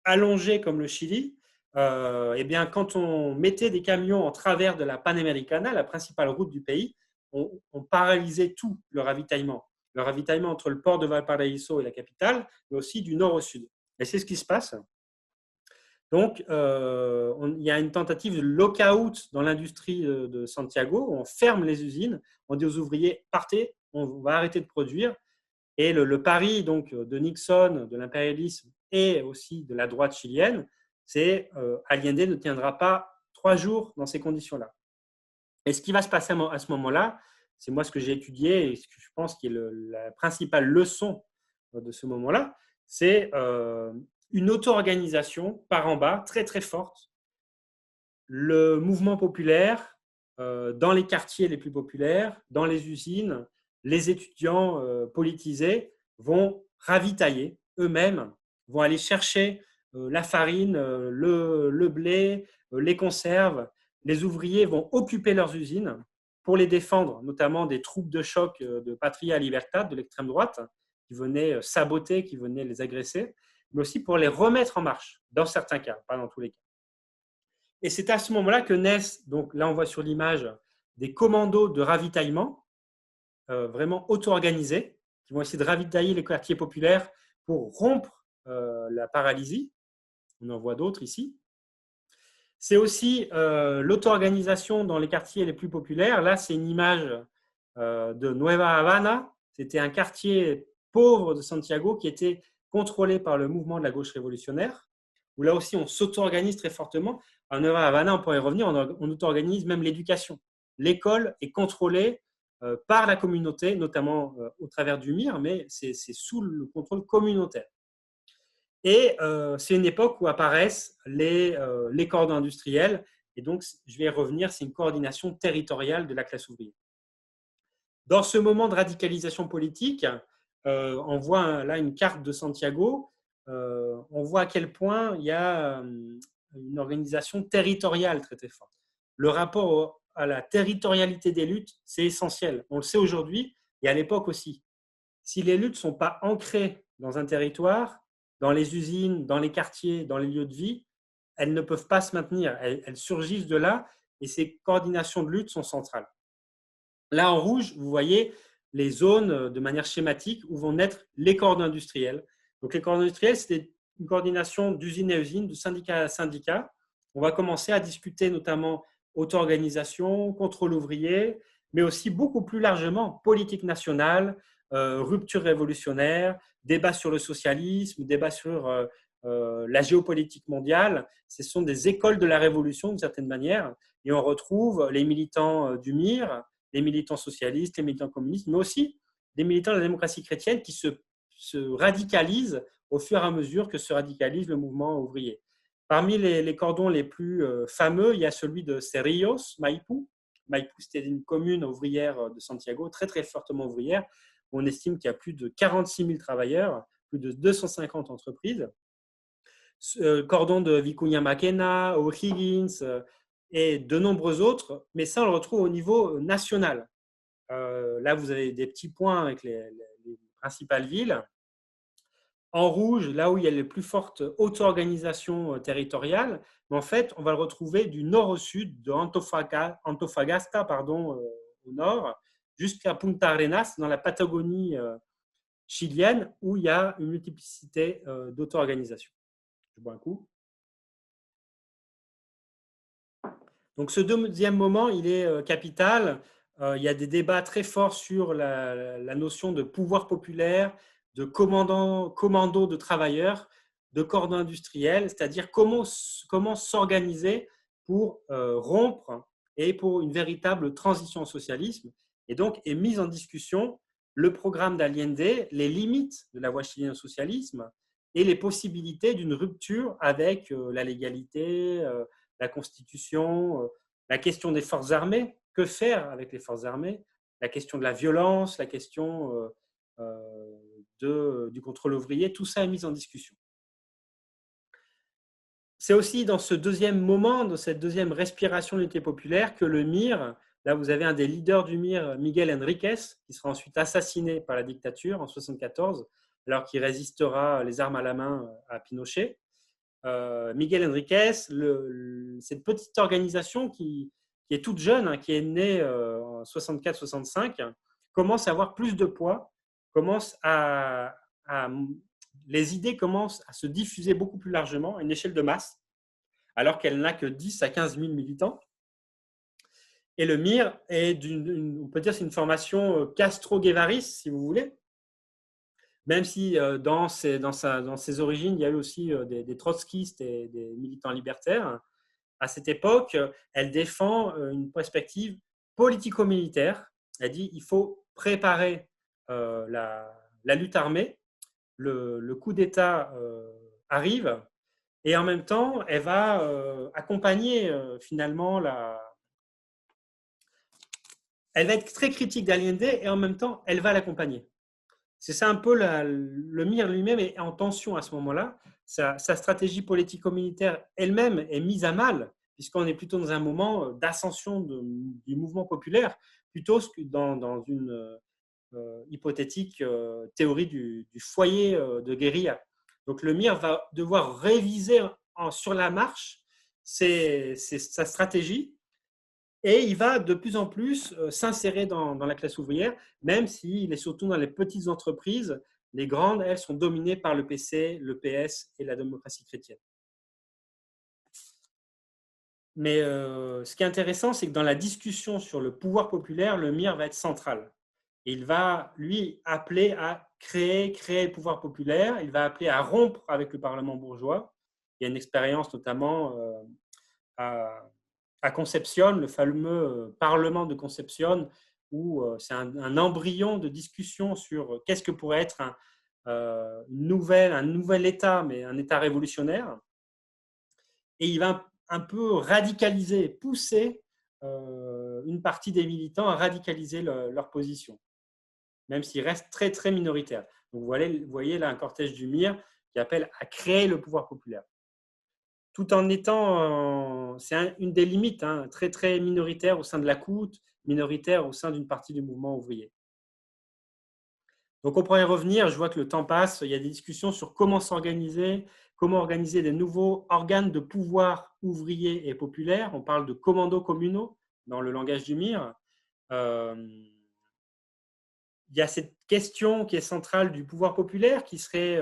allongé comme le Chili, eh bien, quand on mettait des camions en travers de la Panamericana, la principale route du pays, on paralysait tout le ravitaillement. Le ravitaillement entre le port de Valparaiso et la capitale, mais aussi du nord au sud. Et c'est ce qui se passe. Donc, il y a une tentative de lockout dans l'industrie de Santiago. On ferme les usines, on dit aux ouvriers, partez, on va arrêter de produire. Et le pari donc, de Nixon, de l'impérialisme et aussi de la droite chilienne, c'est Allende ne tiendra pas 3 jours dans ces conditions-là. Et ce qui va se passer à ce moment-là, c'est moi ce que j'ai étudié et ce que je pense qui est la principale leçon de ce moment-là, c'est une auto-organisation par en bas très très forte. Le mouvement populaire dans les quartiers les plus populaires, dans les usines, les étudiants politisés vont ravitailler eux-mêmes, vont aller chercher la farine, le blé, les conserves. Les ouvriers vont occuper leurs usines pour les défendre, notamment des troupes de choc de Patria Libertad, de l'extrême droite, qui venaient saboter, qui venaient les agresser, mais aussi pour les remettre en marche, dans certains cas, pas dans tous les cas. Et c'est à ce moment-là que naissent, donc là on voit sur l'image, des commandos de ravitaillement, vraiment auto-organisés, qui vont essayer de ravitailler les quartiers populaires pour rompre la paralysie. On en voit d'autres ici. C'est aussi l'auto-organisation dans les quartiers les plus populaires. Là, c'est une image de Nueva Habana. C'était un quartier pauvre de Santiago qui était contrôlé par le mouvement de la gauche révolutionnaire, où là aussi on s'auto-organise très fortement. À Nueva Habana, on pourrait y revenir, on auto-organise même l'éducation. L'école est contrôlée par la communauté, notamment au travers du MIR, mais c'est sous le contrôle communautaire. Et c'est une époque où apparaissent les cordons industriels. Et donc, je vais y revenir, c'est une coordination territoriale de la classe ouvrière. Dans ce moment de radicalisation politique, on voit là une carte de Santiago. On voit à quel point il y a une organisation territoriale très, très forte. Le rapport à la territorialité des luttes, c'est essentiel. On le sait aujourd'hui et à l'époque aussi. Si les luttes ne sont pas ancrées dans un territoire, dans les usines, dans les quartiers, dans les lieux de vie, elles ne peuvent pas se maintenir. Elles surgissent de là et ces coordinations de lutte sont centrales. Là, en rouge, vous voyez les zones de manière schématique où vont naître les corps industriels. Donc, les corps industriels, c'est une coordination d'usine à usine, de syndicat à syndicat. On va commencer à discuter notamment auto-organisation, contrôle ouvrier, mais aussi beaucoup plus largement politique nationale, rupture révolutionnaire, débat sur le socialisme, débat sur la géopolitique mondiale. Ce sont des écoles de la révolution d'une certaine manière. Et on retrouve les militants du MIR, les militants socialistes, les militants communistes, mais aussi des militants de la démocratie chrétienne qui se radicalisent au fur et à mesure que se radicalise le mouvement ouvrier. Parmi les cordons les plus fameux, il y a celui de Cerrillos, Maipú. Maipú, c'était une commune ouvrière de Santiago, très très fortement ouvrière. On estime qu'il y a plus de 46 000 travailleurs, plus de 250 entreprises. Cordon de Vicuña Maquena, O'Higgins et de nombreux autres, mais ça on le retrouve au niveau national. Là, vous avez des petits points avec les principales villes. En rouge, là où il y a les plus fortes auto-organisations territoriales, mais en fait, on va le retrouver du nord au sud, de Antofagasta au nord, jusqu'à Punta Arenas, dans la Patagonie chilienne, où il y a une multiplicité d'auto-organisations. Je bois un coup. Donc, ce deuxième moment, il est capital. Il y a des débats très forts sur la notion de pouvoir populaire, de commando de travailleurs, de cordon industriel, c'est-à-dire comment s'organiser pour rompre et pour une véritable transition au socialisme. Et donc, est mise en discussion le programme d'Allende, les limites de la voie chilienne au socialisme, et les possibilités d'une rupture avec la légalité, la Constitution, la question des forces armées. Que faire avec les forces armées? La question de la violence, la question du contrôle ouvrier, tout ça est mis en discussion. C'est aussi dans ce deuxième moment, dans cette deuxième respiration de l'unité populaire, que le MIR, là vous avez un des leaders du MIR, Miguel Enríquez, qui sera ensuite assassiné par la dictature en 1974, alors qu'il résistera les armes à la main à Pinochet. Miguel Enríquez, cette petite organisation qui est toute jeune, hein, qui est née en 64-65, commence à avoir plus de poids, les idées commencent à se diffuser beaucoup plus largement à une échelle de masse, alors qu'elle n'a que 10 à 15 000 militants. Et le MIR est, on peut dire, c'est une formation castro-guévariste, si vous voulez, même si dans ses origines, il y a eu aussi des trotskistes et des militants libertaires. À cette époque, elle défend une perspective politico-militaire. Elle dit qu'il faut préparer la lutte armée. Le coup d'État arrive, et en même temps, elle va accompagner finalement elle va être très critique d'Allende, et en même temps, elle va l'accompagner. C'est ça un peu le MIR lui-même est en tension à ce moment-là. Sa stratégie politico-militaire elle-même est mise à mal, puisqu'on est plutôt dans un moment d'ascension du mouvement populaire, plutôt que dans une hypothétique théorie du foyer de guérilla. Donc le MIR va devoir réviser sur la marche sa stratégie, et il va de plus en plus s'insérer dans la classe ouvrière, même s'il est surtout dans les petites entreprises. Les grandes, elles, sont dominées par le PC, le PS et la démocratie chrétienne. Mais ce qui est intéressant, c'est que dans la discussion sur le pouvoir populaire, le MIR va être central. Et il va, lui, appeler à créer le pouvoir populaire. Il va appeler à rompre avec le Parlement bourgeois. Il y a une expérience notamment à Concepción, le fameux Parlement de Concepción, où c'est un embryon de discussion sur qu'est-ce que pourrait être un nouvel État, mais un État révolutionnaire. Et il va un peu radicaliser, pousser une partie des militants à radicaliser leur position, même s'ils restent très, très minoritaires. Donc, vous voyez là un cortège du MIR qui appelle à créer le pouvoir populaire. Tout en étant, c'est une des limites, hein, très, très minoritaire au sein de la CUT, minoritaire au sein d'une partie du mouvement ouvrier. Donc, on pourrait y revenir. Je vois que le temps passe. Il y a des discussions sur comment s'organiser, comment organiser des nouveaux organes de pouvoir ouvrier et populaire. On parle de commandos communaux dans le langage du MIR. Il y a cette question qui est centrale du pouvoir populaire qui serait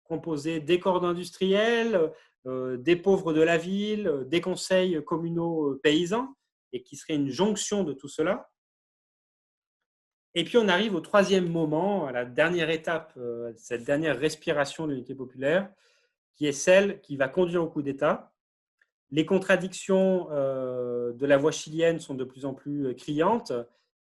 composée des corps industriels, des pauvres de la ville, des conseils communaux paysans, et qui serait une jonction de tout cela. Et puis on arrive au troisième moment, à la dernière étape, cette dernière respiration de l'unité populaire, qui est celle qui va conduire au coup d'État. Les contradictions de la voie chilienne sont de plus en plus criantes.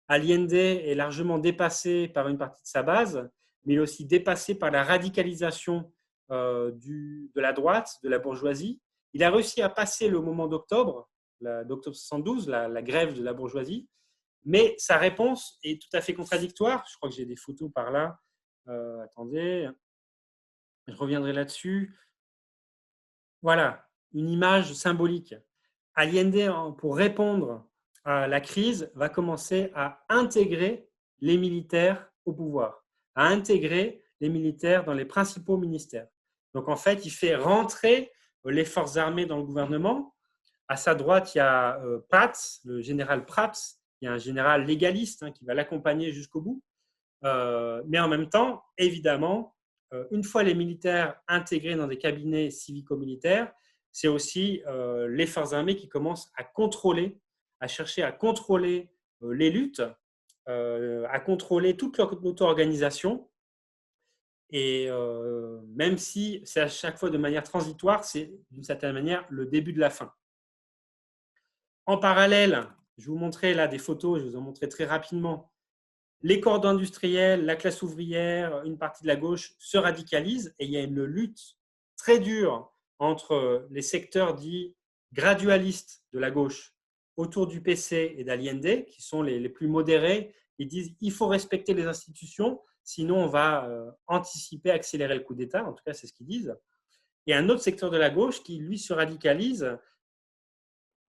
Allende est largement dépassé par une partie de sa base, mais il est aussi dépassé par la radicalisation de la droite, de la bourgeoisie. Il a réussi à passer le moment d'octobre 72, la grève de la bourgeoisie, mais sa réponse est tout à fait contradictoire. Je crois que j'ai des photos par là. Attendez, je reviendrai là-dessus. Voilà, une image symbolique. Allende, pour répondre à la crise, va commencer à intégrer les militaires au pouvoir, à intégrer les militaires dans les principaux ministères. Donc en fait, il fait rentrer les forces armées dans le gouvernement. À sa droite, il y a Prats, le général Prats, il y a un général légaliste qui va l'accompagner jusqu'au bout. Mais en même temps, évidemment, une fois les militaires intégrés dans des cabinets civico-militaires, c'est aussi les forces armées qui commencent à chercher à contrôler les luttes, à contrôler toute leur auto-organisation. Et même si c'est à chaque fois de manière transitoire, c'est d'une certaine manière le début de la fin. En parallèle, je vais vous montrer là des photos, je vais vous en montrer très rapidement. Les corps industriels, la classe ouvrière, une partie de la gauche se radicalisent et il y a une lutte très dure entre les secteurs dits gradualistes de la gauche autour du PC et d'Allende, qui sont les plus modérés. Ils disent il faut respecter les institutions, sinon on va anticiper, accélérer le coup d'État. En tout cas, c'est ce qu'ils disent. Et un autre secteur de la gauche qui, lui, se radicalise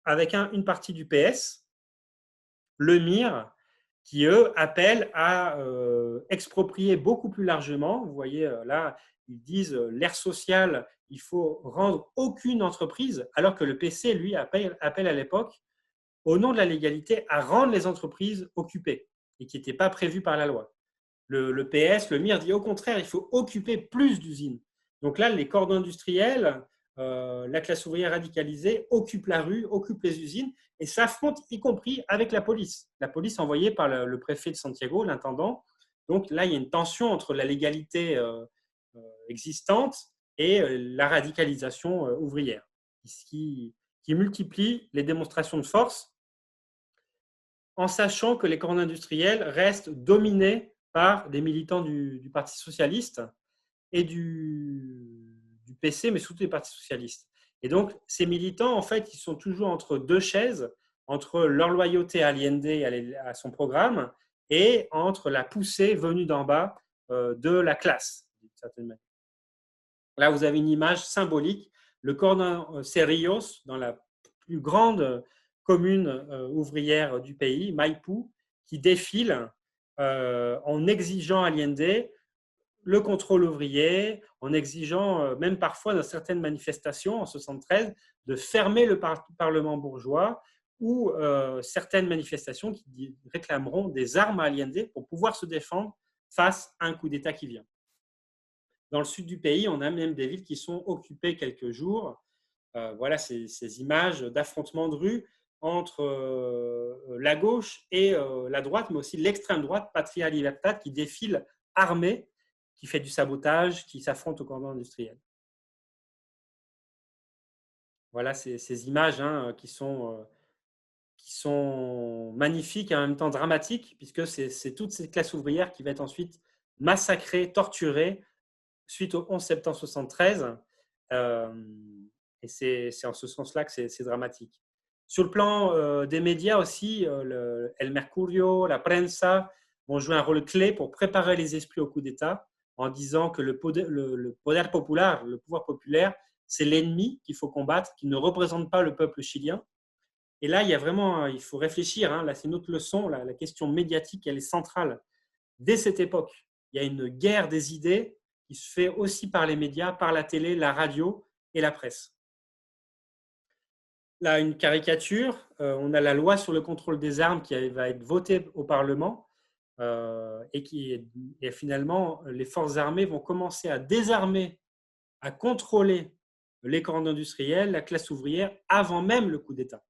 avec une partie du PS, le MIR, qui, eux, appellent à exproprier beaucoup plus largement. Vous voyez, là, ils disent l'ère sociale, il faut rendre aucune entreprise, alors que le PC, lui, appelle à l'époque, au nom de la légalité, à rendre les entreprises occupées et qui n'étaient pas prévues par la loi. Le PS, le MIR dit au contraire, il faut occuper plus d'usines. Donc là, les corps industriels, la classe ouvrière radicalisée occupent la rue, occupent les usines et s'affrontent, y compris avec la police. La police envoyée par le préfet de Santiago, l'intendant. Donc là, il y a une tension entre la légalité existante et la radicalisation ouvrière, qui multiplie les démonstrations de force en sachant que les corps industriels restent dominés par des militants du Parti socialiste et du PC, mais surtout des partis socialistes. Et donc, ces militants, en fait, ils sont toujours entre deux chaises, entre leur loyauté à Allende, à son programme, et entre la poussée venue d'en bas de la classe, d'une certaine manière. Là, vous avez une image symbolique, le cordon Cerrillos, dans la plus grande commune ouvrière du pays, Maipú, qui défile en exigeant Allende le contrôle ouvrier, en exigeant même parfois dans certaines manifestations en 1973 de fermer le Parlement bourgeois ou certaines manifestations qui réclameront des armes à Allende pour pouvoir se défendre face à un coup d'État qui vient. Dans le sud du pays, on a même des villes qui sont occupées quelques jours. Voilà ces images d'affrontements de rue entre la gauche et la droite, mais aussi l'extrême droite, Patria Libertad, qui défile armée, qui fait du sabotage, qui s'affronte au cordon industriel. Voilà ces images qui sont magnifiques et en même temps dramatiques, puisque c'est toute cette classe ouvrière qui va être ensuite massacrée, torturée, suite au 11 septembre 1973. Et c'est en ce sens-là que c'est dramatique. Sur le plan des médias aussi, El Mercurio, la Prensa vont jouer un rôle clé pour préparer les esprits au coup d'État en disant que le poder popular, le pouvoir populaire, c'est l'ennemi qu'il faut combattre, qui ne représente pas le peuple chilien. Et là, il faut réfléchir. Là, c'est une autre leçon. La question médiatique, elle est centrale. Dès cette époque, il y a une guerre des idées qui se fait aussi par les médias, par la télé, la radio et la presse. Là, une caricature, on a la loi sur le contrôle des armes qui va être votée au Parlement et finalement, les forces armées vont commencer à désarmer, à contrôler les corps industriels, la classe ouvrière, avant même le coup d'État.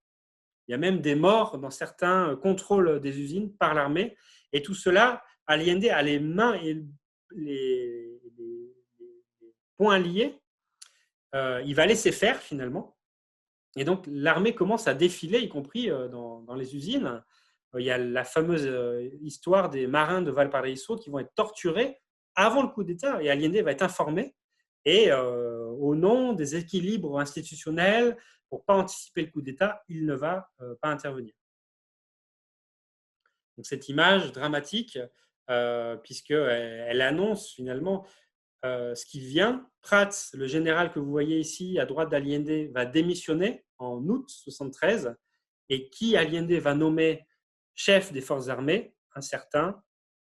Il y a même des morts dans certains contrôles des usines par l'armée. Et tout cela, Allende a les mains et les poings liés. Il va laisser faire finalement. Et donc, l'armée commence à défiler, y compris dans les usines. Il y a la fameuse histoire des marins de Valparaiso qui vont être torturés avant le coup d'État. Et Allende va être informé. Et au nom des équilibres institutionnels, pour ne pas anticiper le coup d'État, il ne va pas intervenir. Donc, cette image dramatique, puisqu'elle annonce finalement ce qui vient. Prats, le général que vous voyez ici à droite d'Allende, va démissionner en août 1973 et qui Allende va nommer chef des forces armées, un certain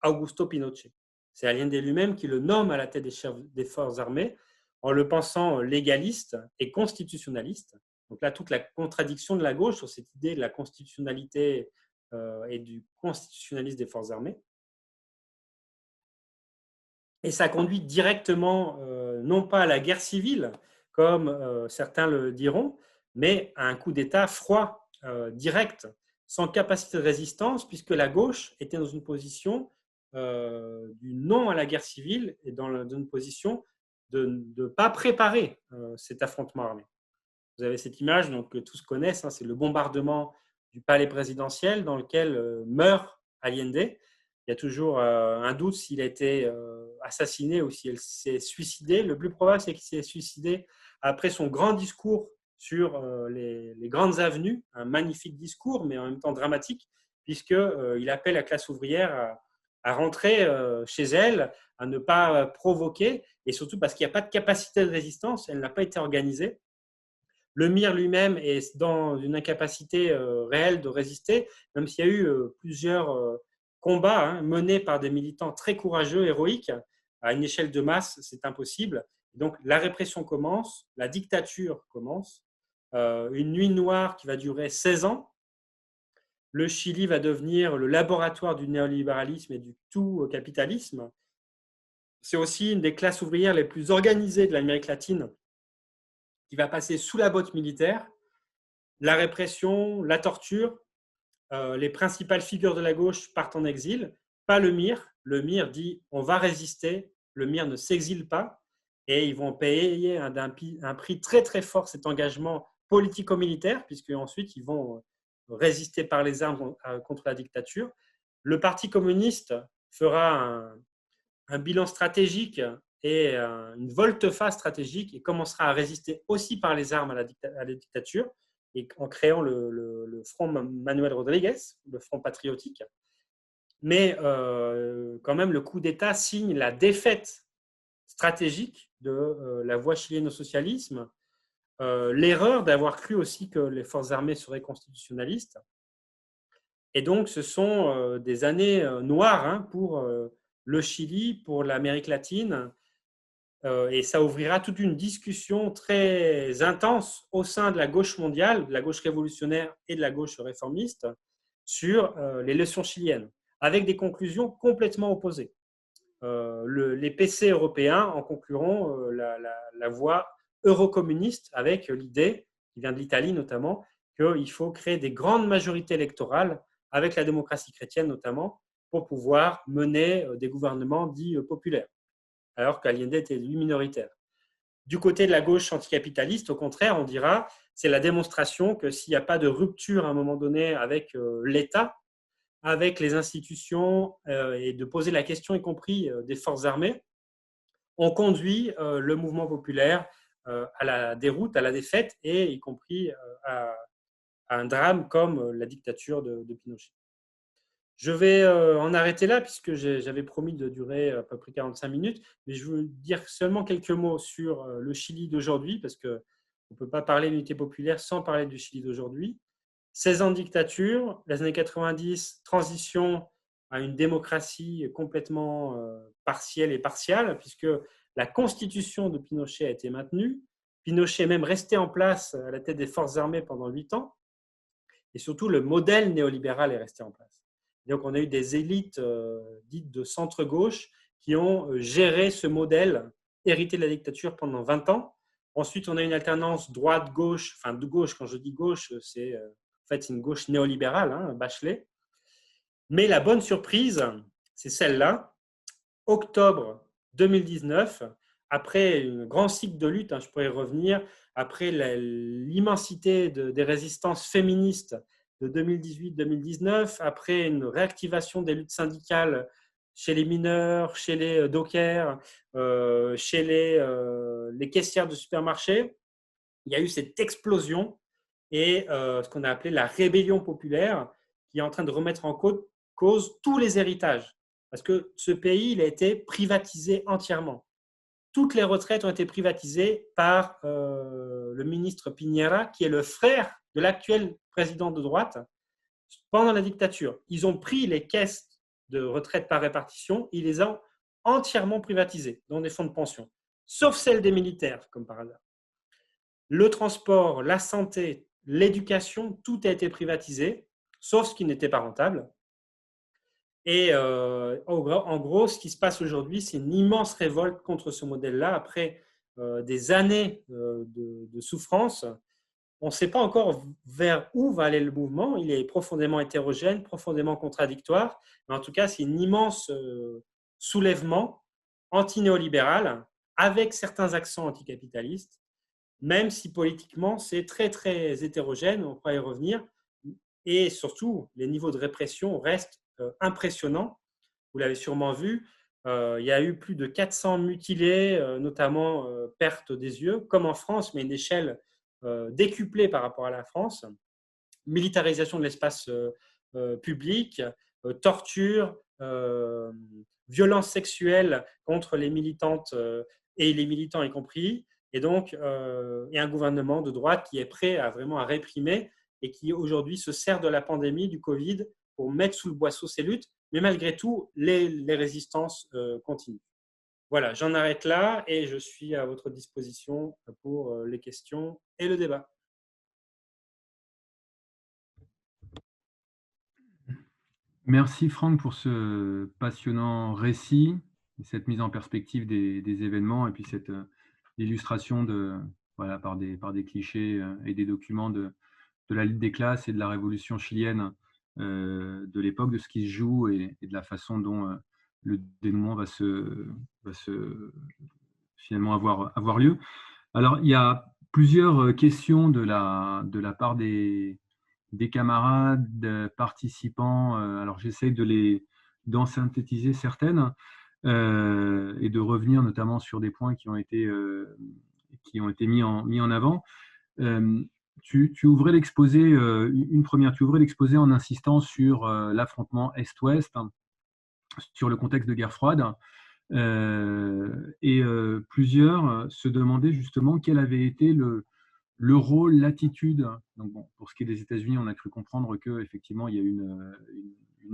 Augusto Pinochet. C'est Allende lui-même qui le nomme à la tête des chefs des forces armées en le pensant légaliste et constitutionnaliste. Donc là, toute la contradiction de la gauche sur cette idée de la constitutionnalité et du constitutionnalisme des forces armées. Et ça conduit directement, non pas à la guerre civile, comme certains le diront, mais à un coup d'État froid, direct, sans capacité de résistance, puisque la gauche était dans une position du non à la guerre civile et dans une position de ne pas préparer cet affrontement armé. Vous avez cette image donc, que tous connaissent, c'est le bombardement du palais présidentiel dans lequel meurt Allende. Il Il y a toujours un doute s'il a été assassiné ou s'il s'est suicidé. Le plus probable, c'est qu'il s'est suicidé après son grand discours sur les grandes avenues, un magnifique discours, mais en même temps dramatique, puisqu'il appelle la classe ouvrière à rentrer chez elle, à ne pas provoquer, et surtout parce qu'il n'y a pas de capacité de résistance, elle n'a pas été organisée. Le MIR lui-même est dans une incapacité réelle de résister, même s'il y a eu plusieurs combats menés par des militants très courageux, héroïques. À une échelle de masse, c'est impossible. Donc la répression commence, la dictature commence, une nuit noire qui va durer 16 ans. Le Chili va devenir le laboratoire du néolibéralisme et du tout capitalisme. C'est aussi une des classes ouvrières les plus organisées de l'Amérique latine qui va passer sous la botte militaire. La répression, la torture, les principales figures de la gauche partent en exil, pas le MIR. Le MIR dit on va résister, le MIR ne s'exile pas et ils vont payer un prix très très fort cet engagement politico-militaire puisque ensuite ils vont résister par les armes contre la dictature. Le Parti communiste fera un bilan stratégique et une volte-face stratégique et commencera à résister aussi par les armes à la dictature et en créant le Front Manuel Rodriguez, le Front patriotique. Mais quand même, le coup d'État signe la défaite stratégique de la voie chilienne au socialisme, l'erreur d'avoir cru aussi que les forces armées seraient constitutionnalistes. Et donc, ce sont des années noires pour le Chili, pour l'Amérique latine, et ça ouvrira toute une discussion très intense au sein de la gauche mondiale, de la gauche révolutionnaire et de la gauche réformiste, sur les leçons chiliennes, avec des conclusions complètement opposées. Les PC européens en concluront la voie eurocommuniste avec l'idée, qui vient de l'Italie notamment, qu'il faut créer des grandes majorités électorales, avec la démocratie chrétienne notamment, pour pouvoir mener des gouvernements dits populaires, alors qu'Allende était lui minoritaire. Du côté de la gauche anticapitaliste, au contraire, on dira c'est la démonstration que s'il n'y a pas de rupture à un moment donné avec l'État, avec les institutions et de poser la question, y compris des forces armées, on conduit le mouvement populaire à la déroute, à la défaite et y compris à un drame comme la dictature de Pinochet. Je vais en arrêter là puisque j'avais promis de durer à peu près 45 minutes, mais je veux dire seulement quelques mots sur le Chili d'aujourd'hui parce qu'on ne peut pas parler d'unité populaire sans parler du Chili d'aujourd'hui. 16 ans de dictature, les années 90, transition à une démocratie complètement partielle et partiale puisque la constitution de Pinochet a été maintenue. Pinochet est même resté en place à la tête des forces armées pendant 8 ans et surtout le modèle néolibéral est resté en place. Donc, on a eu des élites dites de centre-gauche qui ont géré ce modèle hérité de la dictature pendant 20 ans. Ensuite, on a une alternance droite-gauche. Enfin, de gauche, quand je dis gauche, c'est en fait une gauche néolibérale, Bachelet. Mais la bonne surprise, c'est celle-là. Octobre 2019, après un grand cycle de lutte, je pourrais y revenir, après l'immensité des résistances féministes de 2018-2019, après une réactivation des luttes syndicales chez les mineurs, chez les dockers, chez les caissières de supermarchés, il y a eu cette explosion et ce qu'on a appelé la rébellion populaire qui est en train de remettre en cause tous les héritages. Parce que ce pays, il a été privatisé entièrement. Toutes les retraites ont été privatisées par le ministre Piñera, qui est le frère de l'actuel président de droite, pendant la dictature. Ils ont pris les caisses de retraite par répartition, ils les ont entièrement privatisées dans des fonds de pension, sauf celles des militaires, comme par hasard. Le transport, la santé, l'éducation, tout a été privatisé, sauf ce qui n'était pas rentable. Et en gros, ce qui se passe aujourd'hui, c'est une immense révolte contre ce modèle-là. Après des années de souffrance, on ne sait pas encore vers où va aller le mouvement. Il est profondément hétérogène, profondément contradictoire. Mais en tout cas, c'est un immense soulèvement anti-néolibéral avec certains accents anticapitalistes, même si politiquement, c'est très, très hétérogène. On pourra y revenir. Et surtout, les niveaux de répression restent impressionnants. vous l'avez sûrement vu, il y a eu plus de 400 mutilés, notamment perte des yeux, comme en France, mais à une échelle décuplée par rapport à la France. Militarisation de l'espace public, torture, violence sexuelle contre les militantes et les militants y compris, et donc et un gouvernement de droite qui est prêt à vraiment à réprimer et qui aujourd'hui se sert de la pandémie du Covid pour mettre sous le boisseau ces luttes, mais malgré tout, les résistances continuent. Voilà, j'en arrête là et je suis à votre disposition pour les questions et le débat. Merci Franck pour ce passionnant récit, cette mise en perspective des événements et puis cette illustration voilà, par des clichés et des documents de la lutte des classes et de la révolution chilienne de l'époque, de ce qui se joue et de la façon dont le dénouement va finalement avoir lieu. Alors, il y a plusieurs questions de la part des camarades, participants. Alors, j'essaie d'en synthétiser certaines et de revenir notamment sur des points qui ont été mis en avant. Tu ouvrais l'exposé, tu ouvrais l'exposé en insistant sur l'affrontement Est-Ouest, hein, sur le contexte de guerre froide. Plusieurs se demandaient justement quel avait été le rôle, l'attitude. Donc bon, pour ce qui est des États-Unis, on a cru comprendre qu'effectivement, il y a une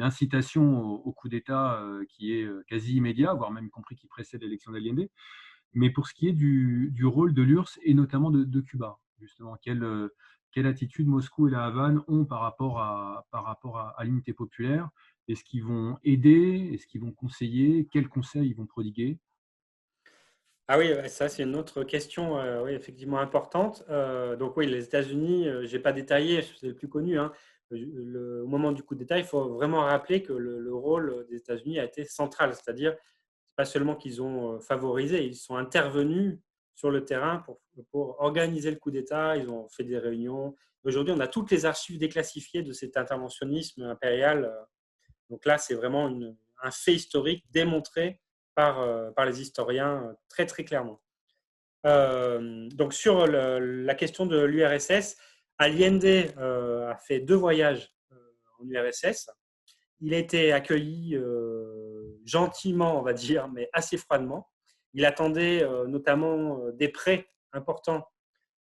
incitation au coup d'État qui est quasi immédiat, voire même compris qui précède l'élection d'Allende. Mais pour ce qui est du rôle de l'URSS et notamment de Cuba, justement, quelle attitude Moscou et la Havane ont par rapport à l'unité populaire? Est-ce qu'ils vont aider? Est-ce qu'ils vont conseiller? Quels conseils ils vont prodiguer? Ah oui, ça c'est une autre question, oui, effectivement importante. Donc oui, les États-Unis, je n'ai pas détaillé, c'est le plus connu, hein. Au moment du coup d'État, il faut vraiment rappeler que le rôle des États-Unis a été central, c'est-à-dire pas seulement qu'ils ont favorisé, ils sont intervenus sur le terrain pour organiser le coup d'État, ils ont fait des réunions. Aujourd'hui, on a toutes les archives déclassifiées de cet interventionnisme impérial. Donc là, c'est vraiment un fait historique démontré par les historiens très, très clairement. Donc sur la question de l'URSS, Allende a fait 2 voyages en URSS. Il a été accueilli gentiment, on va dire, mais assez froidement. Il attendait notamment des prêts importants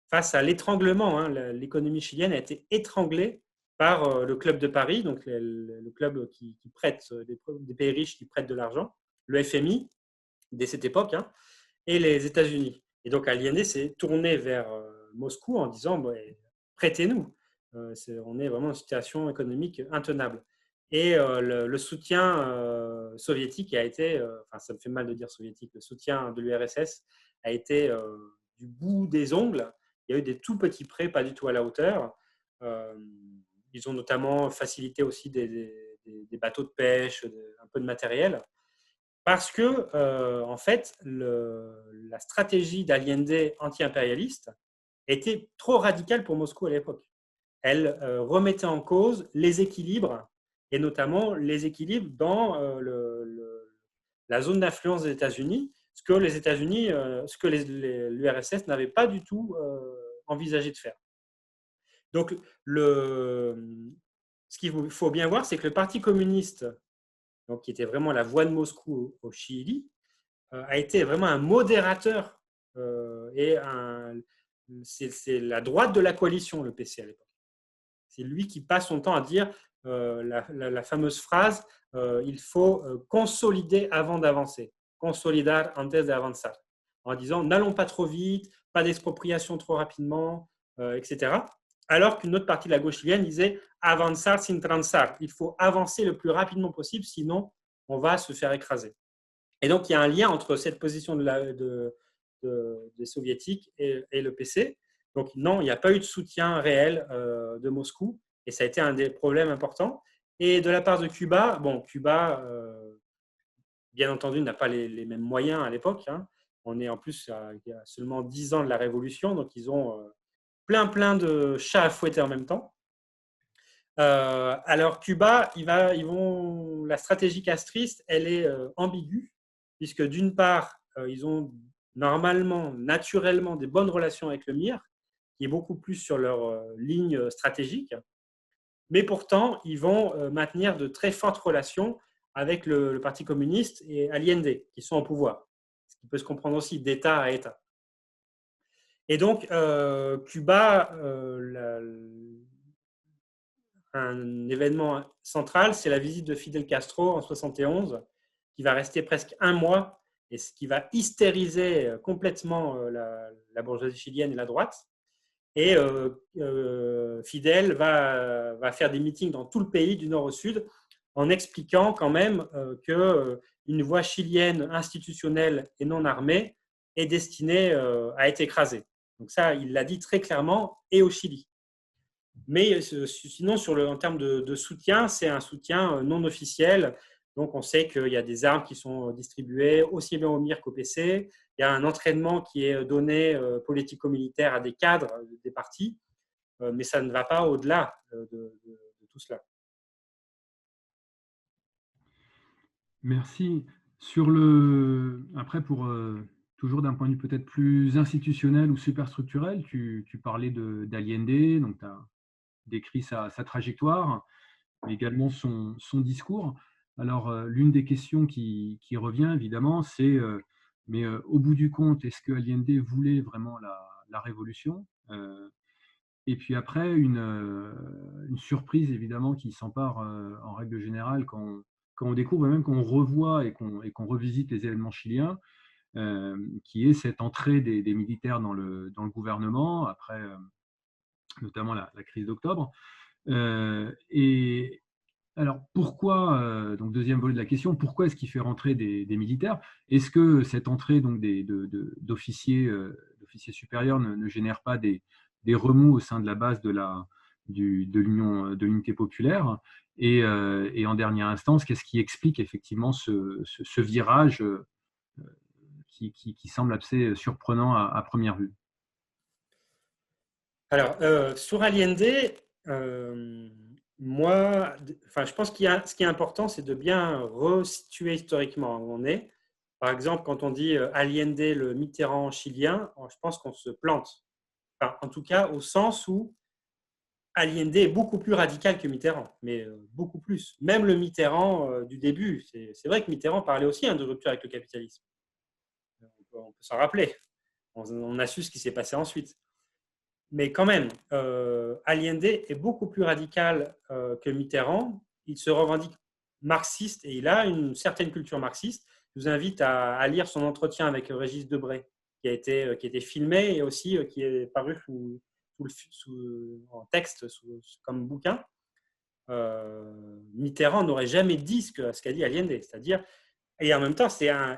face à l'étranglement. Hein. L'économie chilienne a été étranglée par le Club de Paris, donc le club qui prête, des pays riches qui prêtent de l'argent, le FMI, dès cette époque, hein, et les États-Unis. Et donc Allende s'est tourné vers Moscou en disant prêtez-nous. On est vraiment dans une situation économique intenable. Et le soutien soviétique a été, enfin ça me fait mal de dire soviétique, le soutien de l'URSS a été du bout des ongles. Il y a eu des tout petits prêts, pas du tout à la hauteur. Ils ont notamment facilité aussi des bateaux de pêche, un peu de matériel. Parce que, en fait, la stratégie d'Allende anti-impérialiste était trop radicale pour Moscou à l'époque. Elle remettait en cause les équilibres, et notamment les équilibres dans la zone d'influence des États-Unis, ce que les États-Unis, ce que l'URSS n'avait pas du tout envisagé de faire. Donc, ce qu'il faut bien voir, c'est que le Parti communiste, donc, qui était vraiment la voix de Moscou au Chili, a été vraiment un modérateur et c'est la droite de la coalition, le PC à l'époque. C'est lui qui passe son temps à dire la fameuse phrase il faut consolider avant d'avancer. Consolidar antes de avanzar. En disant n'allons pas trop vite, pas d'expropriation trop rapidement, etc. Alors qu'une autre partie de la gauche chilienne disait avanzar sin transar. Il faut avancer le plus rapidement possible, sinon on va se faire écraser. Et donc, il y a un lien entre cette position des soviétiques et le PC. Donc, non, il n'y a pas eu de soutien réel de Moscou, et ça a été un des problèmes importants. Et de la part de Cuba, bon, Cuba, bien entendu, n'a pas les mêmes moyens à l'époque. Hein. On est en plus il y a seulement 10 ans de la Révolution, donc ils ont plein de chats à fouetter en même temps. Alors, Cuba, la stratégie castriste, elle est ambiguë, puisque d'une part, ils ont normalement, naturellement, des bonnes relations avec le MIR, qui est beaucoup plus sur leur ligne stratégique, mais pourtant, ils vont maintenir de très fortes relations avec le Parti communiste et Allende, qui sont au pouvoir, ce qui peut se comprendre aussi d'État à État. Et donc, Cuba, un événement central, c'est la visite de Fidel Castro en 71, qui va rester presque un mois et ce qui va hystériser complètement la bourgeoisie chilienne et la droite. Et Fidel va faire des meetings dans tout le pays, du nord au sud, en expliquant quand même qu'une voie chilienne institutionnelle et non armée est destinée à être écrasée. Donc ça, il l'a dit très clairement, et au Chili. Mais sinon, en termes de soutien, c'est un soutien non officiel. Donc, on sait qu'il y a des armes qui sont distribuées aussi bien au MIR qu'au PC. Il y a un entraînement qui est donné politico-militaire à des cadres des partis, mais ça ne va pas au-delà de tout cela. Merci. Après, toujours d'un point de vue peut-être plus institutionnel ou superstructurel, tu parlais d'Allende, donc tu as décrit sa trajectoire, mais également son discours. Alors, l'une des questions qui revient, évidemment, c'est, mais au bout du compte, est-ce que Allende voulait vraiment la révolution? Et puis après, une surprise, évidemment, qui s'empare en règle générale quand on découvre, même quand on revoit et qu'on revisite les événements chiliens, qui est cette entrée des militaires dans le gouvernement, après notamment la crise d'octobre. Et alors, pourquoi, donc deuxième volet de la question, pourquoi est-ce qu'il fait rentrer des militaires? Est-ce que cette entrée donc, d'officiers supérieurs ne génère pas des remous au sein de la base de l'unité populaire? Et en dernière instance, qu'est-ce qui explique effectivement ce virage qui semble assez surprenant à première vue? Alors, sur Allende, je pense ce qui est important, c'est de bien resituer historiquement où on est. Par exemple, quand on dit Allende, le Mitterrand chilien, je pense qu'on se plante. Enfin, en tout cas, au sens où Allende est beaucoup plus radical que Mitterrand, mais beaucoup plus. Même le Mitterrand du début, c'est vrai que Mitterrand parlait aussi de rupture avec le capitalisme. On peut s'en rappeler. On a su ce qui s'est passé ensuite. Mais quand même, Allende est beaucoup plus radical que Mitterrand. Il se revendique marxiste et il a une certaine culture marxiste. Je vous invite à lire son entretien avec Régis Debray, qui a été filmé et aussi qui est paru en texte comme bouquin. Mitterrand n'aurait jamais dit ce qu'a dit Allende. C'est-à-dire, et en même temps,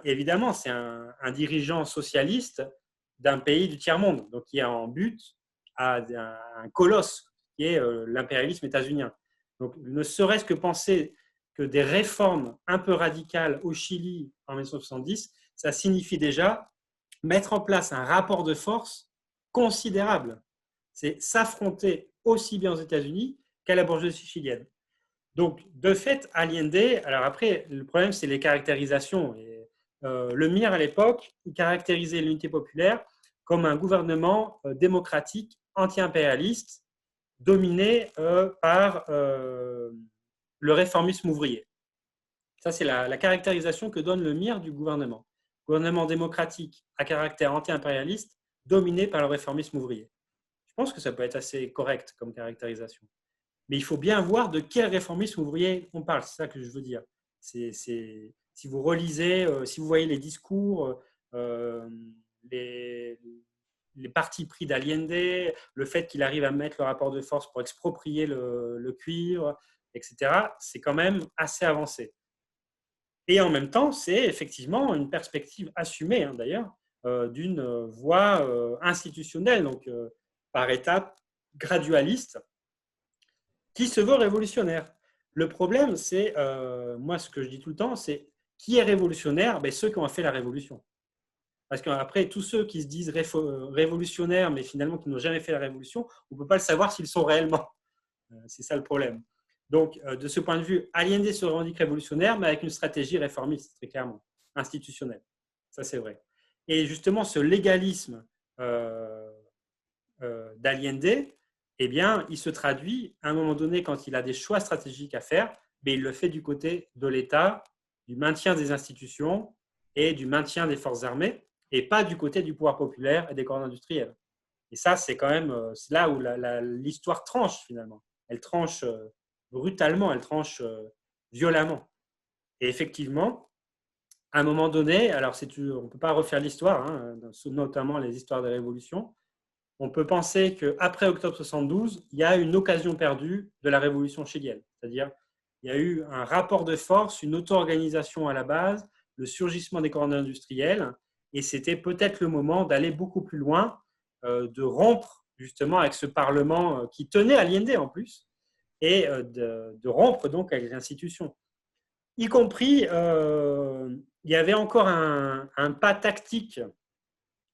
évidemment, c'est un dirigeant socialiste d'un pays du tiers-monde, donc qui est en but à un colosse qui est l'impérialisme états-unien. Donc, ne serait-ce que penser que des réformes un peu radicales au Chili en 1970, ça signifie déjà mettre en place un rapport de force considérable. C'est s'affronter aussi bien aux États-Unis qu'à la bourgeoisie chilienne. Donc, de fait, Allende, alors après, le problème, c'est les caractérisations. Et, le MIR, à l'époque, il caractérisait l'unité populaire comme un gouvernement démocratique, anti-impérialiste, dominé par le réformisme ouvrier. Ça, c'est la caractérisation que donne le MIR du gouvernement. Gouvernement démocratique à caractère anti-impérialiste, dominé par le réformisme ouvrier. Je pense que ça peut être assez correct comme caractérisation. Mais il faut bien voir de quel réformisme ouvrier on parle. C'est ça que je veux dire. Si vous relisez, si vous voyez les discours, les partis pris d'Allende, le fait qu'il arrive à mettre le rapport de force pour exproprier le cuivre, etc., c'est quand même assez avancé. Et en même temps, c'est effectivement une perspective assumée, d'ailleurs, d'une voie institutionnelle, donc par étapes gradualiste, qui se veut révolutionnaire. Le problème, c'est, moi, ce que je dis tout le temps, c'est qui est révolutionnaire? Ceux qui ont fait la révolution. Parce qu'après, tous ceux qui se disent révolutionnaires, mais finalement qui n'ont jamais fait la révolution, on ne peut pas le savoir s'ils sont réellement. C'est ça le problème. Donc, de ce point de vue, Allende se revendique révolutionnaire, mais avec une stratégie réformiste, très clairement, institutionnelle. Ça, c'est vrai. Et justement, ce légalisme d'Allende, eh bien, il se traduit à un moment donné, quand il a des choix stratégiques à faire, mais il le fait du côté de l'État, du maintien des institutions et du maintien des forces armées, et pas du côté du pouvoir populaire et des corps industriels. Et ça, c'est quand même c'est là où l'histoire tranche finalement. Elle tranche brutalement, elle tranche violemment. Et effectivement, à un moment donné, alors on ne peut pas refaire l'histoire, hein, notamment les histoires des révolutions, on peut penser qu'après octobre 72, il y a une occasion perdue de la révolution chilienne. C'est-à-dire, il y a eu un rapport de force, une auto-organisation à la base, le surgissement des corps industriels, et c'était peut-être le moment d'aller beaucoup plus loin, de rompre justement avec ce Parlement qui tenait Allende en plus, et de rompre donc avec les institutions. Y compris, il y avait encore un pas tactique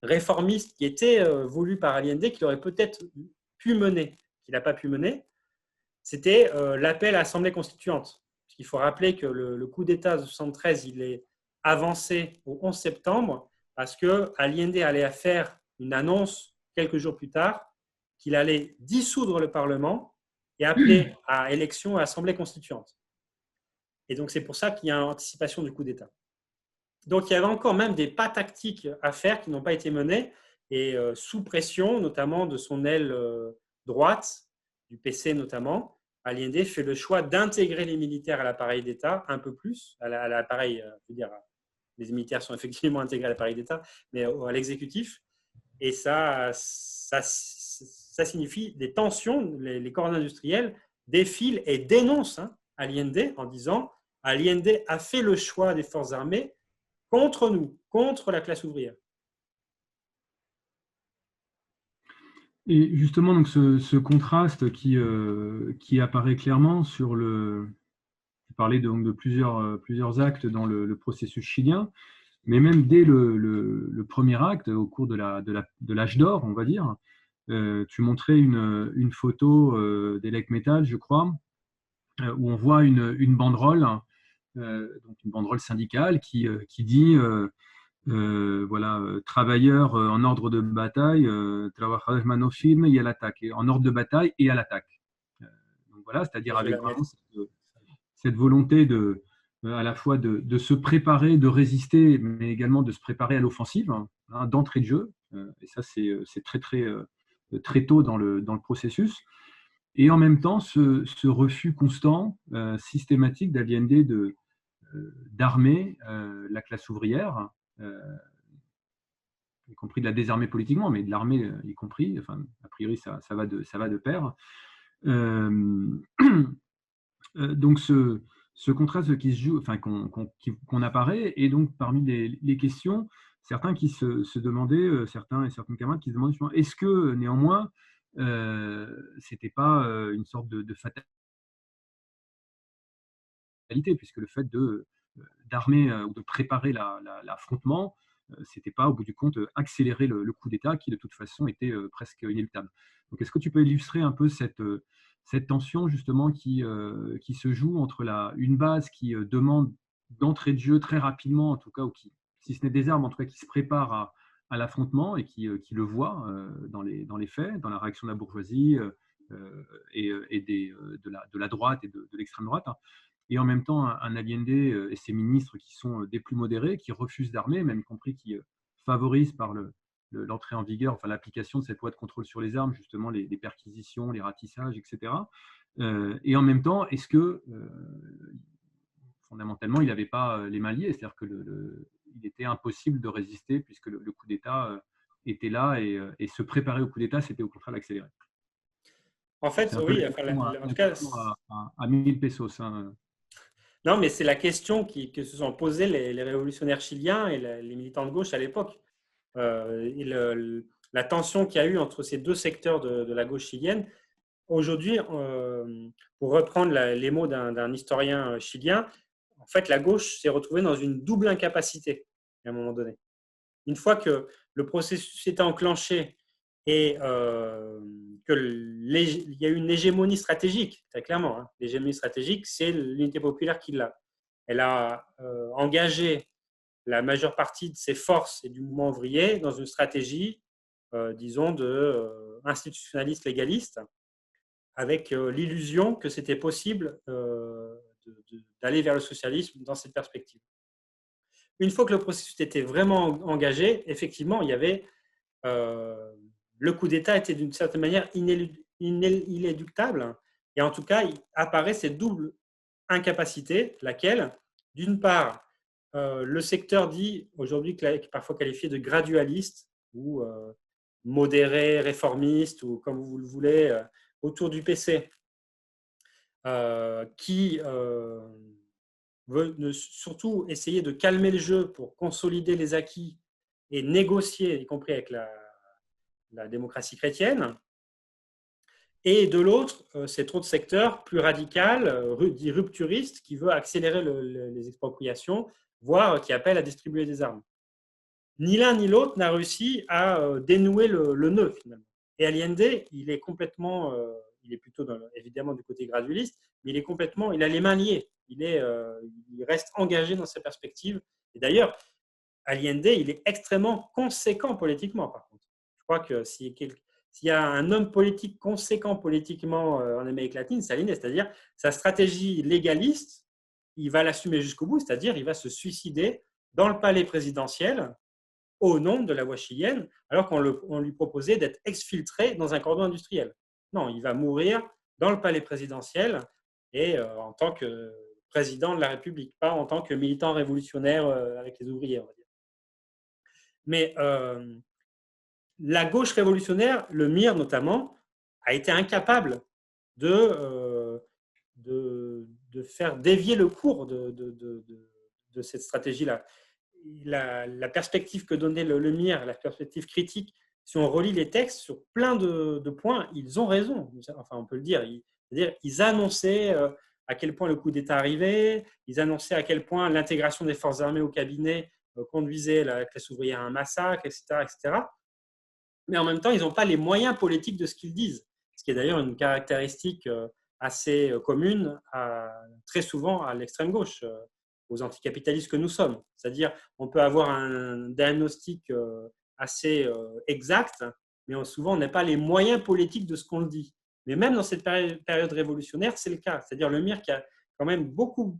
réformiste qui était voulu par Allende, qu'il aurait peut-être pu mener, qu'il n'a pas pu mener, c'était l'appel à l'Assemblée constituante. Il faut rappeler que le coup d'État de 1973, il est avancé au 11 septembre parce que Allende allait faire une annonce quelques jours plus tard qu'il allait dissoudre le Parlement et appeler à élection à l'Assemblée constituante. Et donc, c'est pour ça qu'il y a une anticipation du coup d'État. Donc, il y avait encore même des pas tactiques à faire qui n'ont pas été menés et sous pression, notamment de son aile droite, du PC notamment, Allende fait le choix d'intégrer les militaires à l'appareil d'État un peu plus, à l'appareil, je veux dire, les militaires sont effectivement intégrés à l'appareil d'État, mais à l'exécutif. Et ça signifie des tensions. Les corps industriels défilent et dénoncent Allende en disant Allende a fait le choix des forces armées contre nous, contre la classe ouvrière. Et justement, donc ce contraste qui apparaît clairement sur le... Tu parlais donc de plusieurs actes dans le processus chilien, mais même dès le premier acte, au cours de l'âge d'or, on va dire, tu montrais une photo d'Elec Metal, je crois, où on voit une banderole, donc une banderole syndicale qui dit voilà, travailleurs en ordre de bataille, trabajadores mano firme y à l'attaque, en ordre de bataille et à l'attaque. Donc voilà, c'est-à-dire avec vraiment cette volonté à la fois de se préparer, de résister, mais également de se préparer à l'offensive, hein, d'entrée de jeu. Et ça, c'est très tôt dans le processus. Et en même temps, ce refus constant, systématique d'Allende d'armer la classe ouvrière, y compris de la désarmer politiquement, mais de l'armer y compris. Enfin, a priori, ça va de pair. Donc, ce contraste qui se joue, enfin, qu'on apparaît, et donc parmi les questions, certains qui se demandaient, certains et certaines camarades qui se demandaient justement, est-ce que néanmoins, c'était pas une sorte de fatalité, puisque le fait d'armer ou de préparer l'affrontement, c'était pas au bout du compte accélérer le coup d'État qui de toute façon était presque inéluctable. Donc est-ce que tu peux illustrer un peu cette tension justement qui se joue entre une base qui demande d'entrée de jeu très rapidement, en tout cas, ou qui, si ce n'est des armes, en tout cas qui se prépare à l'affrontement et qui le voit dans les faits, dans la réaction de la bourgeoisie et de la droite et de l'extrême droite, hein. Et en même temps un Allende et ses ministres qui sont des plus modérés, qui refusent d'armer, même y compris qui favorisent par l'entrée en vigueur, enfin l'application de cette loi de contrôle sur les armes, justement les perquisitions, les ratissages, etc. Et en même temps, est-ce que fondamentalement, il n'avait pas les mains liées, c'est-à-dire il était impossible de résister puisque le coup d'État était là et se préparer au coup d'État, c'était au contraire l'accélérer. En fait, oui, en tout cas, à 1000 pesos. Hein. Non, mais c'est la question que se sont posées les révolutionnaires chiliens et les militants de gauche à l'époque. La tension qu'il y a eu entre ces deux secteurs de la gauche chilienne. Aujourd'hui, pour reprendre les mots d'un historien chilien, en fait, la gauche s'est retrouvée dans une double incapacité à un moment donné. Une fois que le processus était enclenché et que il y a une hégémonie stratégique, très clairement. Hein. L'hégémonie stratégique, c'est l'unité populaire qui l'a. Elle a engagé la majeure partie de ses forces et du mouvement ouvrier dans une stratégie, disons, institutionnaliste légaliste, avec l'illusion que c'était possible d'aller vers le socialisme dans cette perspective. Une fois que le processus était vraiment engagé, effectivement, il y avait le coup d'État était d'une certaine manière inéluctable, et en tout cas, il apparaît cette double incapacité, laquelle, d'une part, le secteur dit aujourd'hui parfois qualifié de gradualiste ou modéré, réformiste, ou comme vous le voulez, autour du PC, qui veut surtout essayer de calmer le jeu pour consolider les acquis et négocier, y compris avec la démocratie chrétienne. Et de l'autre, cet autre secteur plus radical, dit rupturiste, qui veut accélérer les expropriations, voire qui appelle à distribuer des armes. Ni l'un ni l'autre n'a réussi à dénouer le nœud, finalement. Et Allende, il est complètement, il est plutôt évidemment du côté gradualiste, mais il a les mains liées. Il reste engagé dans ses perspectives. Et d'ailleurs, Allende, il est extrêmement conséquent politiquement, par contre. Je crois que s'il y a un homme politique conséquent politiquement en Amérique latine, c'est Allende, c'est-à-dire sa stratégie légaliste, il va l'assumer jusqu'au bout, c'est-à-dire il va se suicider dans le palais présidentiel au nom de la voie chilienne, alors qu'on lui proposait d'être exfiltré dans un cordon industriel. Non, il va mourir dans le palais présidentiel et en tant que président de la République, pas en tant que militant révolutionnaire avec les ouvriers, on va dire. Mais la gauche révolutionnaire, le MIR notamment, a été incapable de faire dévier le cours de cette stratégie-là. La perspective que donnait le MIR, la perspective critique, si on relit les textes sur plein de points, ils ont raison. Enfin, on peut le dire. C'est-à-dire, ils annonçaient à quel point le coup d'État arrivait, ils annonçaient à quel point l'intégration des forces armées au cabinet conduisait la classe ouvrière à un massacre, etc., etc. Mais en même temps, ils n'ont pas les moyens politiques de ce qu'ils disent, ce qui est d'ailleurs une caractéristique assez commune très souvent à l'extrême gauche, aux anticapitalistes que nous sommes. C'est-à-dire, on peut avoir un diagnostic assez exact, mais souvent, on n'a pas les moyens politiques de ce qu'on le dit. Mais même dans cette période révolutionnaire, c'est le cas. C'est-à-dire, le MIR qui a quand même beaucoup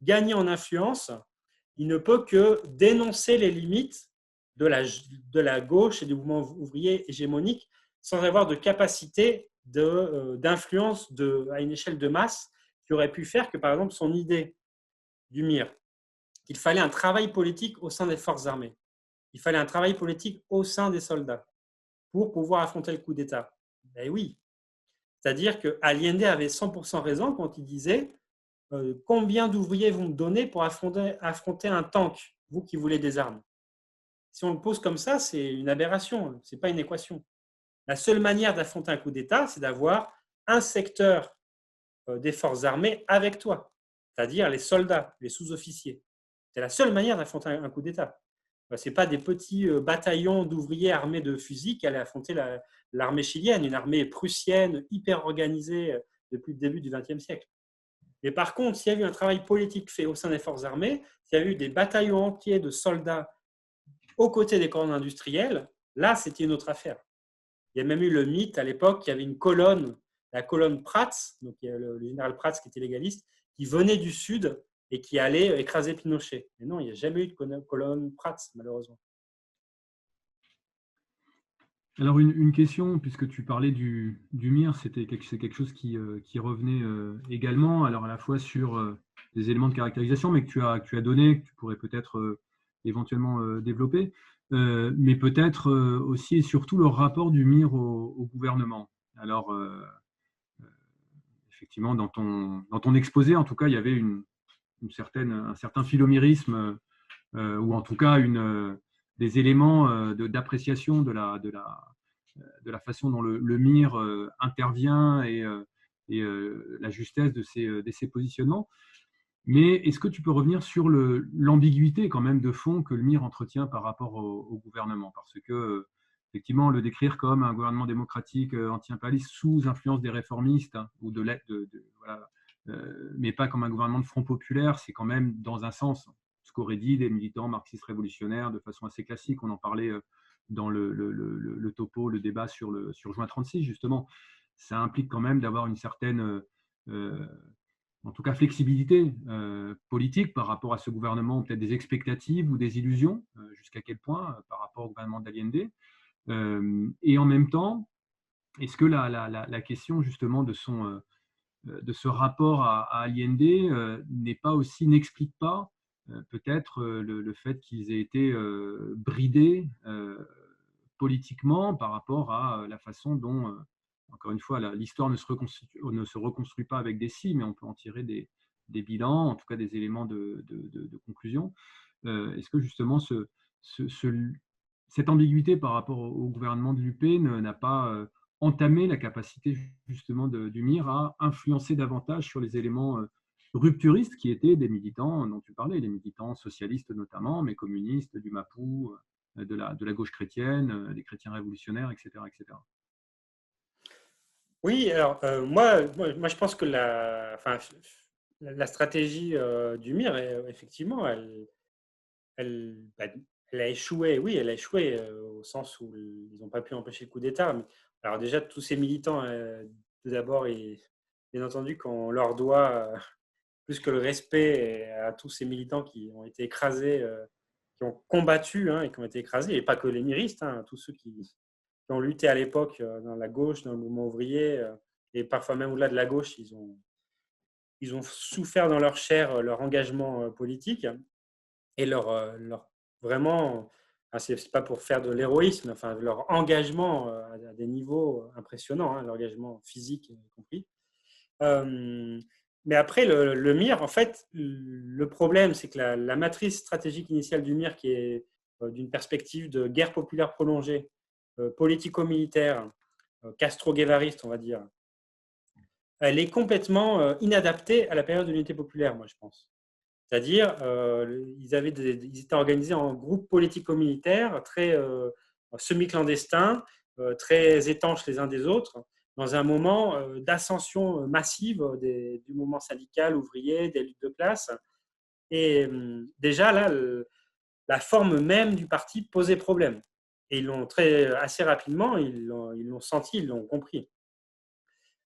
gagné en influence, il ne peut que dénoncer les limites de la gauche et du mouvement ouvrier hégémonique sans avoir de capacité d'influence à une échelle de masse qui aurait pu faire que, par exemple, son idée du MIR, qu'il fallait un travail politique au sein des forces armées, il fallait un travail politique au sein des soldats pour pouvoir affronter le coup d'État. Ben oui. C'est-à-dire que Allende avait 100% raison quand il disait combien d'ouvriers vous me donnez pour affronter un tank, vous qui voulez des armes? Si on le pose comme ça, c'est une aberration, ce n'est pas une équation. La seule manière d'affronter un coup d'État, c'est d'avoir un secteur des forces armées avec toi, c'est-à-dire les soldats, les sous-officiers. C'est la seule manière d'affronter un coup d'État. Ce n'est pas des petits bataillons d'ouvriers armés de fusils qui allaient affronter l'armée chilienne, une armée prussienne hyper organisée depuis le début du XXe siècle. Mais par contre, s'il y a eu un travail politique fait au sein des forces armées, s'il y a eu des bataillons entiers de soldats aux côtés des cordons industriels, là, c'était une autre affaire. Il y a même eu le mythe à l'époque qu'il y avait une colonne, la colonne Prats, donc le général Prats qui était légaliste, qui venait du sud et qui allait écraser Pinochet. Mais non, il n'y a jamais eu de colonne Prats, malheureusement. Alors, une question, puisque tu parlais du MIR, c'est quelque chose qui revenait également, alors à la fois sur des éléments de caractérisation, mais que tu as donné, que tu pourrais peut-être éventuellement développer, mais peut-être aussi et surtout le rapport du MIR au gouvernement. Alors, effectivement, dans ton exposé, en tout cas, il y avait un certain philomirisme, ou en tout cas des éléments d'appréciation de la façon dont le MIR intervient et la justesse de ses positionnements. Mais est-ce que tu peux revenir sur l'ambiguïté quand même de fond que le MIR entretient par rapport au gouvernement? Parce que effectivement le décrire comme un gouvernement démocratique anti-impérialiste sous influence des réformistes, hein, ou voilà, mais pas comme un gouvernement de front populaire, c'est quand même dans un sens ce qu'auraient dit des militants marxistes révolutionnaires de façon assez classique. On en parlait dans le topo, le débat sur juin 36, justement. Ça implique quand même d'avoir une certaine, en tout cas, flexibilité politique par rapport à ce gouvernement, peut-être des expectatives ou des illusions, jusqu'à quel point par rapport au gouvernement d'Allende. Et en même temps, est-ce que la question justement de ce rapport à Allende n'est pas aussi, n'explique pas peut-être le fait qu'ils aient été bridés politiquement par rapport à la façon dont, encore une fois, l'histoire ne se reconstruit pas avec des si, mais on peut en tirer des bilans, en tout cas des éléments de conclusion. Est-ce que justement cette ambiguïté par rapport au gouvernement de l'UP n'a pas entamé la capacité justement du MIR à influencer davantage sur les éléments rupturistes qui étaient des militants dont tu parlais, les militants socialistes notamment, mais communistes, du MAPU, de la gauche chrétienne, des chrétiens révolutionnaires, etc., etc. Oui, alors moi, je pense que la stratégie du MIR, effectivement, bah, elle a échoué. Oui, elle a échoué au sens où ils n'ont pas pu empêcher le coup d'État. Alors déjà, tous ces militants, tout d'abord, bien entendu, qu'on leur doit plus que le respect à tous ces militants qui ont été écrasés, qui ont combattu, hein, et qui ont été écrasés, et pas que les miristes, hein, tous ceux qui ont lutté à l'époque dans la gauche, dans le mouvement ouvrier, et parfois même au-delà de la gauche, ils ont souffert dans leur chair leur engagement politique et vraiment, c'est pas pour faire de l'héroïsme, enfin leur engagement à des niveaux impressionnants, hein, l'engagement physique y compris. Mais après, le MIR, en fait, le problème, c'est que la matrice stratégique initiale du MIR, qui est d'une perspective de guerre populaire prolongée, politico-militaire, castro-guévariste, on va dire, elle est complètement inadaptée à la période de l'unité populaire, moi, je pense. C'est-à-dire, ils étaient organisés en groupes politico-militaires très semi-clandestins, très étanches les uns des autres, dans un moment d'ascension massive du mouvement syndical, ouvrier, des luttes de classe. Et déjà, là, la forme même du parti posait problème. Et ils l'ont assez rapidement, ils l'ont senti, ils l'ont compris.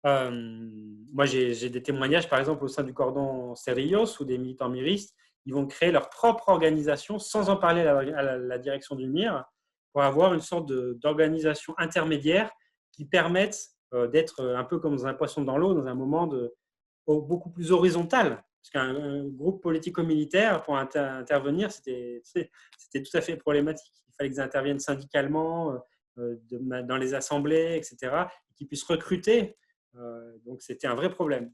Moi, j'ai des témoignages, par exemple, au sein du cordon Cerrillos, où des militants miristes, ils vont créer leur propre organisation sans en parler à la direction du MIR, pour avoir une sorte d'organisation intermédiaire qui permette d'être un peu comme dans un poisson dans l'eau, dans un moment beaucoup plus horizontal. Parce qu'un groupe politico-militaire, pour intervenir, c'était tout à fait problématique. Il fallait qu'ils interviennent syndicalement, dans les assemblées, etc., et qu'ils puissent recruter. Donc, c'était un vrai problème.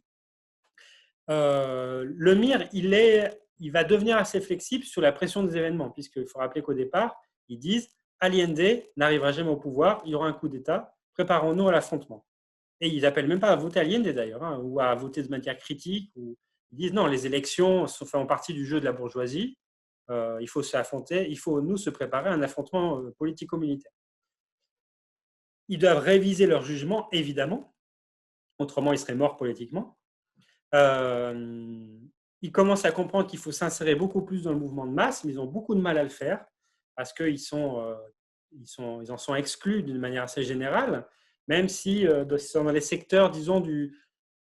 Le MIR, il va devenir assez flexible sur la pression des événements, puisqu'il faut rappeler qu'au départ, ils disent Allende n'arrivera jamais au pouvoir, il y aura un coup d'État, préparons-nous à l'affrontement. Et ils n'appellent même pas à voter Allende d'ailleurs, hein, ou à voter de manière critique. Ils disent non, les élections font partie du jeu de la bourgeoisie, il faut s'affronter, il faut nous se préparer à un affrontement politico-militaire. Ils doivent réviser leur jugement, évidemment, autrement ils seraient morts politiquement. Ils commencent à comprendre qu'il faut s'insérer beaucoup plus dans le mouvement de masse, mais ils ont beaucoup de mal à le faire parce qu'ils en sont exclus d'une manière assez générale, même si dans les secteurs, disons,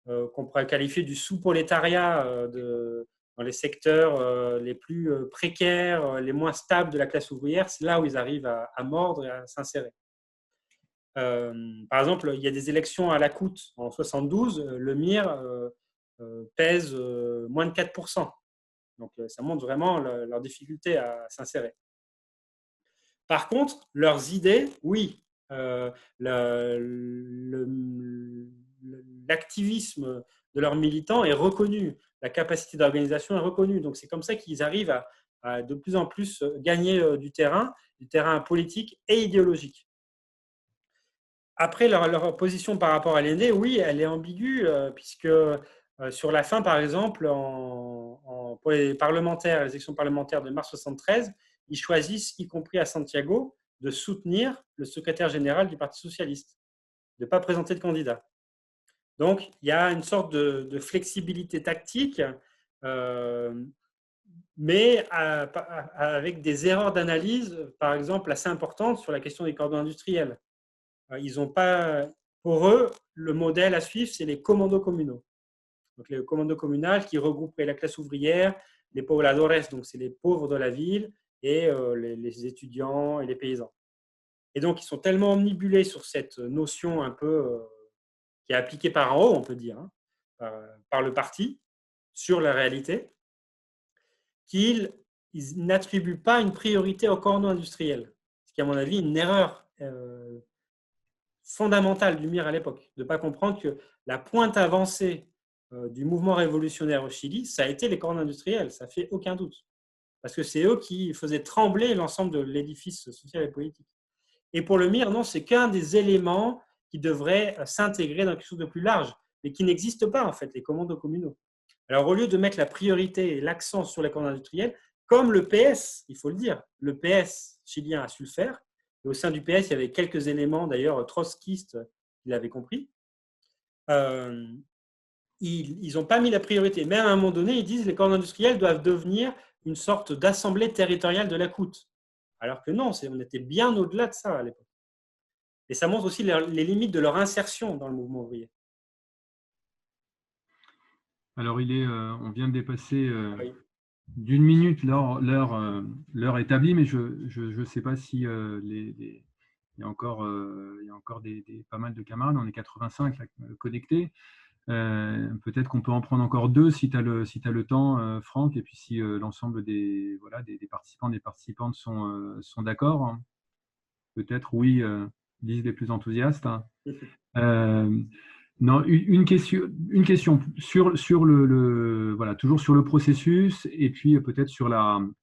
qu'on pourrait qualifier du sous-prolétariat, dans les secteurs les plus précaires, les moins stables de la classe ouvrière, c'est là où ils arrivent à mordre et à s'insérer. Par exemple, il y a des élections à la Coute en 72, le MIR pèse moins de 4%. Donc, ça montre vraiment leur difficulté à s'insérer. Par contre, leurs idées, oui, l'activisme de leurs militants est reconnu, la capacité d'organisation est reconnue. Donc, c'est comme ça qu'ils arrivent à de plus en plus gagner du terrain politique et idéologique. Après, leur position par rapport à l'Allende, oui, elle est ambiguë, puisque sur la fin, par exemple, pour les élections parlementaires de mars 73, ils choisissent, y compris à Santiago, de soutenir le secrétaire général du Parti socialiste, de ne pas présenter de candidat. Donc, il y a une sorte de flexibilité tactique, mais avec des erreurs d'analyse, par exemple, assez importantes sur la question des cordons industriels. Ils n'ont pas, pour eux, le modèle à suivre, c'est les commandos communaux. Donc, les commandos communaux qui regrouperaient la classe ouvrière, les pobladores, donc c'est les pauvres de la ville, et les étudiants et les paysans. Et donc, ils sont tellement omnibulés sur cette notion un peu qui est appliquée par en haut, on peut dire, hein, par le parti, sur la réalité, qu'ils n'attribuent pas une priorité au cordon industriel. Ce qui est, à mon avis, une erreur fondamentale du MIR à l'époque, de ne pas comprendre que la pointe avancée du mouvement révolutionnaire au Chili, ça a été les cordons industriels, ça ne fait aucun doute. Parce que c'est eux qui faisaient trembler l'ensemble de l'édifice social et politique. Et pour le MIR, non, c'est qu'un des éléments qui devrait s'intégrer dans quelque chose de plus large, mais qui n'existe pas, en fait, les commandos communaux. Alors, au lieu de mettre la priorité et l'accent sur les commandos industriels, comme le PS, il faut le dire, le PS chilien a su le faire, et au sein du PS, il y avait quelques éléments, d'ailleurs, trotskistes qui l'avaient compris. Ils n'ont pas mis la priorité. Même à un moment donné, ils disent que les cordons industriels doivent devenir une sorte d'assemblée territoriale de la CUT. Alors que non, on était bien au-delà de ça à l'époque. Et ça montre aussi les limites de leur insertion dans le mouvement ouvrier. Alors, on vient de dépasser Oui. d'une minute l'heure établie, mais je ne sais pas si il y a encore pas mal de camarades, on est 85 là, connectés. Peut-être qu'on peut en prendre encore deux si tu as le temps, Franck, et puis si l'ensemble des participants, des participantes sont d'accord. Hein. Peut-être, oui, disent les plus enthousiastes. Hein. Non, une question sur voilà, toujours sur le processus et puis peut-être sur une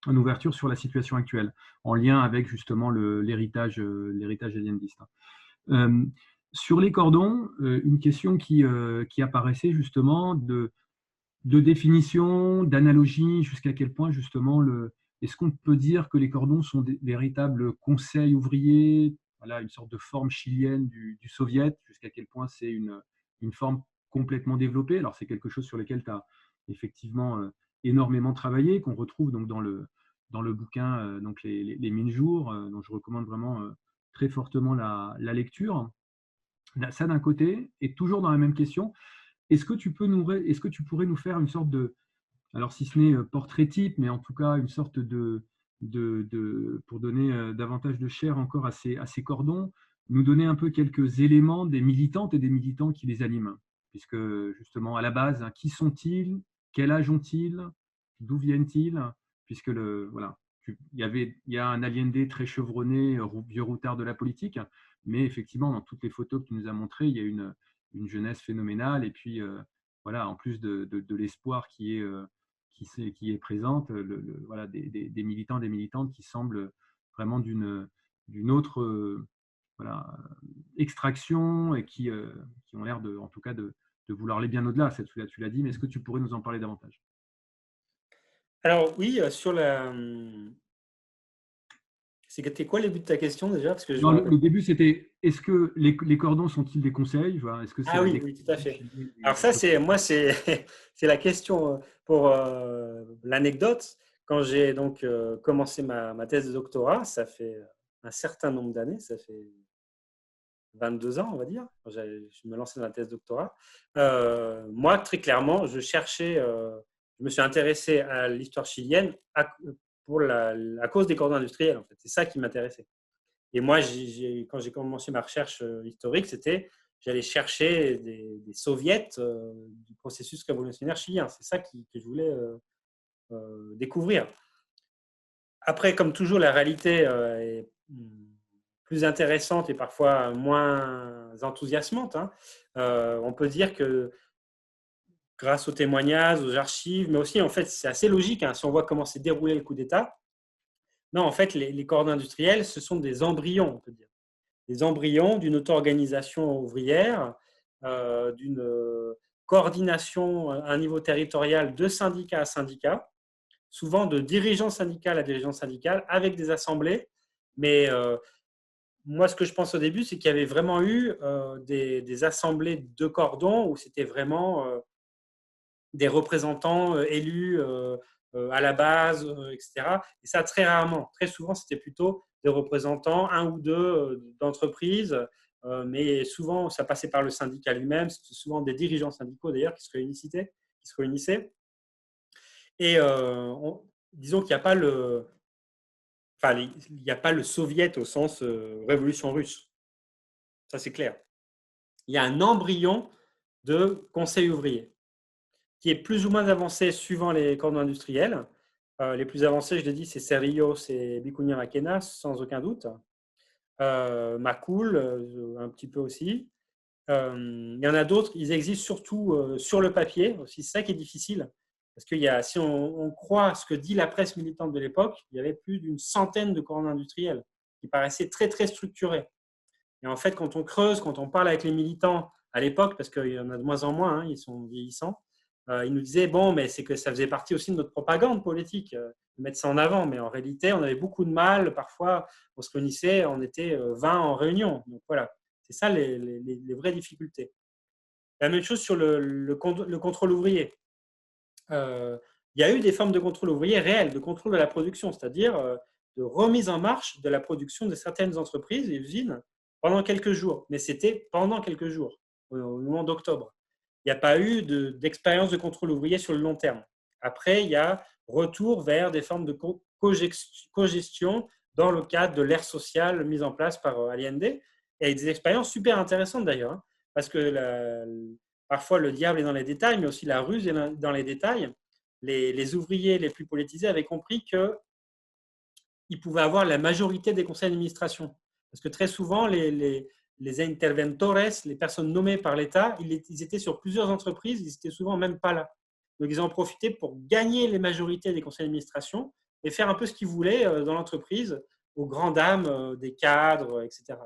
ouverture sur la situation actuelle, en lien avec justement l'héritage allendiste. Sur les cordons, une question qui apparaissait justement de définition, d'analogie, jusqu'à quel point justement est-ce qu'on peut dire que les cordons sont des véritables conseils ouvriers, voilà, une sorte de forme chilienne du soviet, jusqu'à quel point c'est une forme complètement développée. Alors c'est quelque chose sur lequel tu as effectivement énormément travaillé, qu'on retrouve donc dans le bouquin donc les 1000 jours, dont je recommande vraiment très fortement la lecture. Ça d'un côté, et toujours dans la même question, est-ce que tu pourrais nous faire une sorte de, alors si ce n'est portrait type, mais en tout cas une sorte pour donner davantage de chair encore à ces cordons, nous donner un peu quelques éléments des militantes et des militants qui les animent, puisque justement à la base, hein, qui sont-ils, quel âge ont-ils, d'où viennent-ils, puisque voilà, il y a un Allende très chevronné, vieux routard de la politique, mais effectivement dans toutes les photos que tu nous as montrées, il y a une jeunesse phénoménale, et puis voilà, en plus de l'espoir qui est présente, voilà, des militants, des militantes qui semblent vraiment d'une autre voilà, extraction et qui ont l'air en tout cas de vouloir aller bien au-delà. Tu l'as dit, mais est-ce que tu pourrais nous en parler davantage? Alors oui, sur la... C'était quoi le but de ta question déjà? Parce que je Non, me rappelle. le début, c'était est-ce que les cordons sont-ils des conseils? Voilà, est-ce que c'est Ah la oui, oui, tout à déclaration fait. chilienne Alors ça, c'est c'est la question pour l'anecdote. Quand j'ai donc commencé ma thèse de doctorat, ça fait un certain nombre d'années, ça fait 22 ans, on va dire, quand je me lançais dans la thèse de doctorat. Moi, très clairement, je me suis intéressé à l'histoire chilienne à cause des cordons industriels, en fait. C'est ça qui m'intéressait. Et moi, quand j'ai commencé ma recherche historique, j'allais chercher des soviets du processus révolutionnaire chilien. C'est ça que je voulais découvrir. Après, comme toujours, la réalité est plus intéressante et parfois moins enthousiasmante. Hein. On peut dire que grâce aux témoignages, aux archives, mais aussi, en fait, c'est assez logique. Hein, si on voit comment s'est déroulé le coup d'État, non, en fait, les cordons industriels, ce sont des embryons, on peut dire. Des embryons d'une auto-organisation ouvrière, d'une coordination à un niveau territorial de syndicat à syndicat, souvent de dirigeant syndical à dirigeant syndical, avec des assemblées Mais moi, ce que je pense au début, c'est qu'il y avait vraiment eu des assemblées de cordons où c'était vraiment des représentants élus à la base, etc. Et ça, très rarement. Très souvent, c'était plutôt des représentants, un ou deux d'entreprises, mais souvent, ça passait par le syndicat lui-même. C'était souvent des dirigeants syndicaux, d'ailleurs, qui se réunissaient. Et disons qu'il n'y a pas le... Enfin, il n'y a pas le soviet au sens révolution russe. Ça, c'est clair. Il y a un embryon de conseil ouvrier qui est plus ou moins avancé suivant les cordons industriels. Les plus avancés, je l'ai dit, c'est Cerrillos et Vicuña Maquena, sans aucun doute. Macul, un petit peu aussi. Il y en a d'autres, ils existent surtout sur le papier, aussi c'est ça qui est difficile. Parce que si on croit ce que dit la presse militante de l'époque, il y avait plus d'une centaine de cordons industriels qui paraissaient très, très structurés. Et en fait, quand on creuse, quand on parle avec les militants à l'époque, parce qu'il y en a de moins en moins, hein, ils sont vieillissants, ils nous disaient, bon, mais c'est que ça faisait partie aussi de notre propagande politique, de mettre ça en avant. Mais en réalité, on avait beaucoup de mal. Parfois, on se réunissait, on était 20 en réunion. Donc voilà, c'est ça les vraies difficultés. La même chose sur le contrôle ouvrier. Il y a eu des formes de contrôle ouvrier réelles, de contrôle de la production, c'est-à-dire de remise en marche de la production de certaines entreprises et usines pendant quelques jours. Mais c'était pendant quelques jours, au moment d'octobre. Il n'y a pas eu d'expérience de contrôle ouvrier sur le long terme. Après, il y a retour vers des formes de cogestion dans le cadre de l'ère sociale mise en place par Allende. Et des expériences super intéressantes d'ailleurs, hein, parce que parfois le diable est dans les détails, mais aussi la ruse est dans les détails. Les ouvriers les plus politisés avaient compris qu'ils pouvaient avoir la majorité des conseils d'administration. Parce que très souvent, les interventores, les personnes nommées par l'État, ils étaient sur plusieurs entreprises, ils n'étaient souvent même pas là. Donc, ils en profitaient pour gagner les majorités des conseils d'administration et faire un peu ce qu'ils voulaient dans l'entreprise, aux grandes dames des cadres, etc.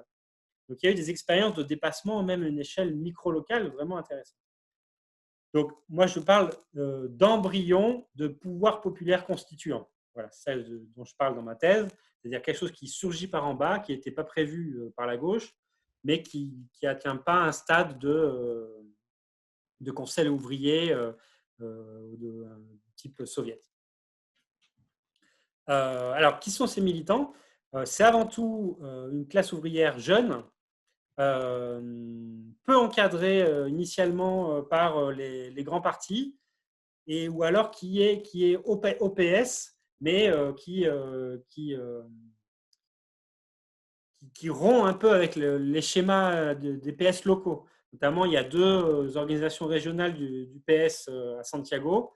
Donc, il y a eu des expériences de dépassement, même à une échelle micro-locale, vraiment intéressantes. Donc, moi, je parle d'embryon de pouvoir populaire constituant. Voilà, c'est ça dont je parle dans ma thèse, c'est-à-dire quelque chose qui surgit par en bas, qui n'était pas prévu par la gauche, mais qui n'atteint pas un stade de conseil ouvrier de type soviète. Alors, qui sont ces militants? C'est avant tout une classe ouvrière jeune, peu encadrée initialement par les grands partis, ou alors qui est OPS, mais qui rompt un peu avec les schémas des PS locaux. Notamment, il y a deux organisations régionales du PS à Santiago,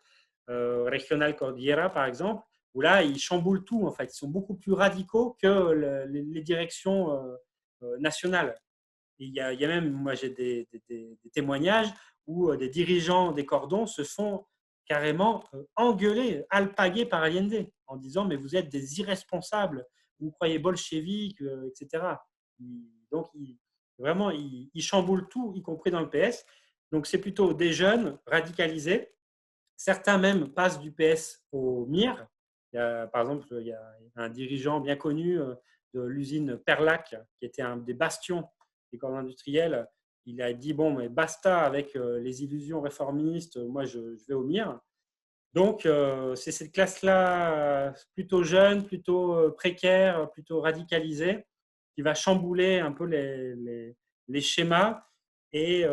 Regional Cordillera par exemple, où là, ils chamboulent tout en fait. Ils sont beaucoup plus radicaux que les directions nationales. Et il y a même, moi j'ai des témoignages où des dirigeants des cordons se font carrément engueuler, alpaguer par Allende en disant mais vous êtes des irresponsables, vous croyez bolcheviques, etc. Donc vraiment, ils chamboulent tout, y compris dans le PS. Donc c'est plutôt des jeunes radicalisés. Certains même passent du PS au MIR. Par exemple, il y a un dirigeant bien connu de l'usine Perlac, qui était un des bastions des corps industriels. Il a dit, bon, mais basta avec les illusions réformistes, moi je vais au MIR. Donc, c'est cette classe-là, plutôt jeune, plutôt précaire, plutôt radicalisée, qui va chambouler un peu les schémas et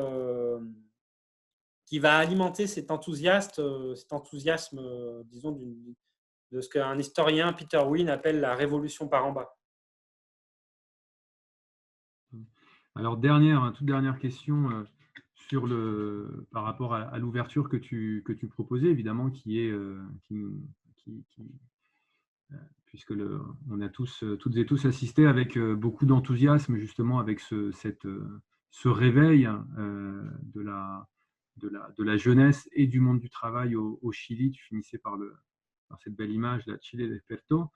qui va alimenter cet enthousiasme, disons, de ce qu'un historien, Peter Wynne, appelle la révolution par en bas. Alors, toute dernière question par rapport à l'ouverture que tu proposais, évidemment, puisque on a toutes et tous assisté avec beaucoup d'enthousiasme, justement, avec ce réveil de la jeunesse et du monde du travail au Chili. Tu finissais par cette belle image, la Chile Despertó.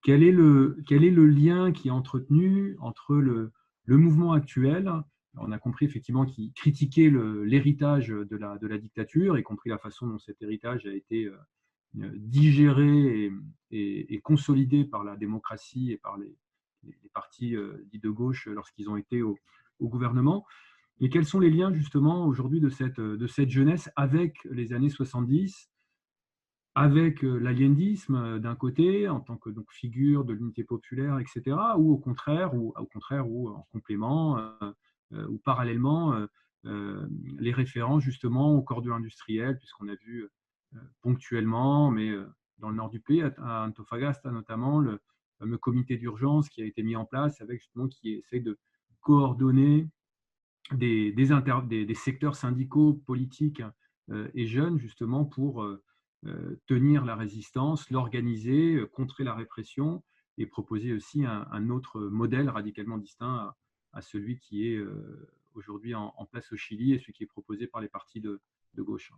Quel est le lien qui est entretenu entre le mouvement actuel? On a compris effectivement qu'il critiquait l'héritage de la dictature, y compris la façon dont cet héritage a été digérée et consolidée par la démocratie et par les partis dits de gauche lorsqu'ils ont été au gouvernement. Et quels sont les liens justement aujourd'hui de cette jeunesse avec les années 70, avec l'allendisme d'un côté, en tant que donc, figure de l'unité populaire, etc., ou au contraire, ou en complément, ou parallèlement, les références justement au corridor industriel, puisqu'on a vu ponctuellement, mais dans le nord du pays, à Antofagasta notamment, le fameux comité d'urgence qui a été mis en place, avec justement qui essaie de coordonner des secteurs syndicaux, politiques et jeunes, justement, pour tenir la résistance, l'organiser, contrer la répression et proposer aussi un autre modèle radicalement distinct à celui qui est aujourd'hui en place au Chili et celui qui est proposé par les partis de gauche.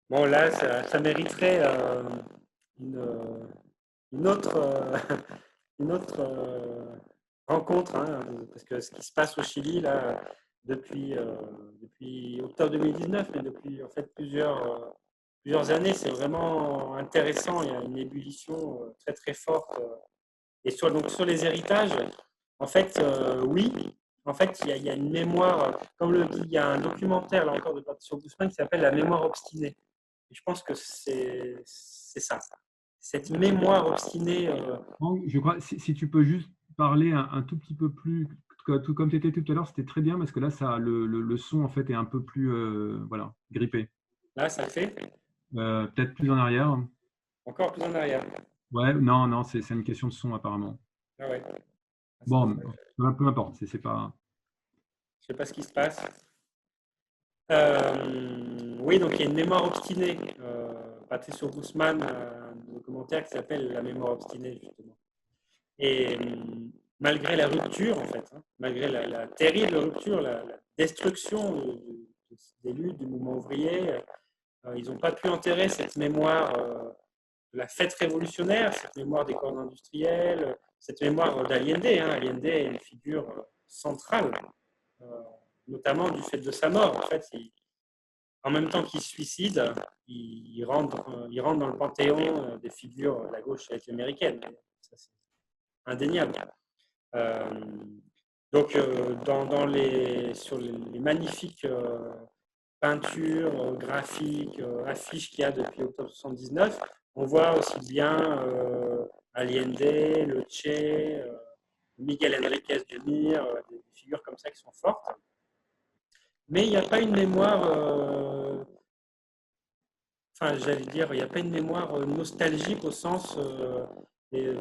Bon, là, ça mériterait une autre, une autre rencontre, hein, parce que ce qui se passe au Chili, là, depuis octobre 2019, mais depuis en fait plusieurs années, c'est vraiment intéressant. Il y a une ébullition très très forte. Et donc sur les héritages, en fait, oui, en fait, il y a une mémoire, comme le dit, il y a un documentaire là encore de Patricio Guzman qui s'appelle La mémoire obstinée. Et je pense que c'est ça, cette mémoire obstinée. Je crois, si tu peux juste parler un tout petit peu plus, tout comme tu étais tout à l'heure, c'était très bien parce que là, le son en fait est un peu plus voilà, grippé. Là, ça fait Peut-être plus en arrière. encore plus en arrière. Ouais, non, c'est une question de son apparemment. Ah ouais. Bon, peu importe, c'est pas. Je sais pas ce qui se passe. Oui, donc il y a une mémoire obstinée. Patricio Guzman a un documentaire qui s'appelle La mémoire obstinée, justement. Et malgré la rupture, en fait, hein, malgré la terrible rupture, la destruction des luttes, du mouvement ouvrier, ils n'ont pas pu enterrer cette mémoire de la fête révolutionnaire, cette mémoire des corps industriels, cette mémoire d'Allende. Hein. Allende est une figure centrale, notamment du fait de sa mort. En fait, en même temps qu'il se suicide, il rentre dans le panthéon des figures de la gauche américaine. Ça, c'est indéniable. Donc, sur les magnifiques peintures, graphiques, affiches qu'il y a depuis octobre 79, on voit aussi bien Allende, le Che, Miguel Enriquez Jr., des figures comme ça qui sont fortes. Mais il n'y a pas une mémoire, j'allais dire, il n'y a pas une mémoire nostalgique au sens, il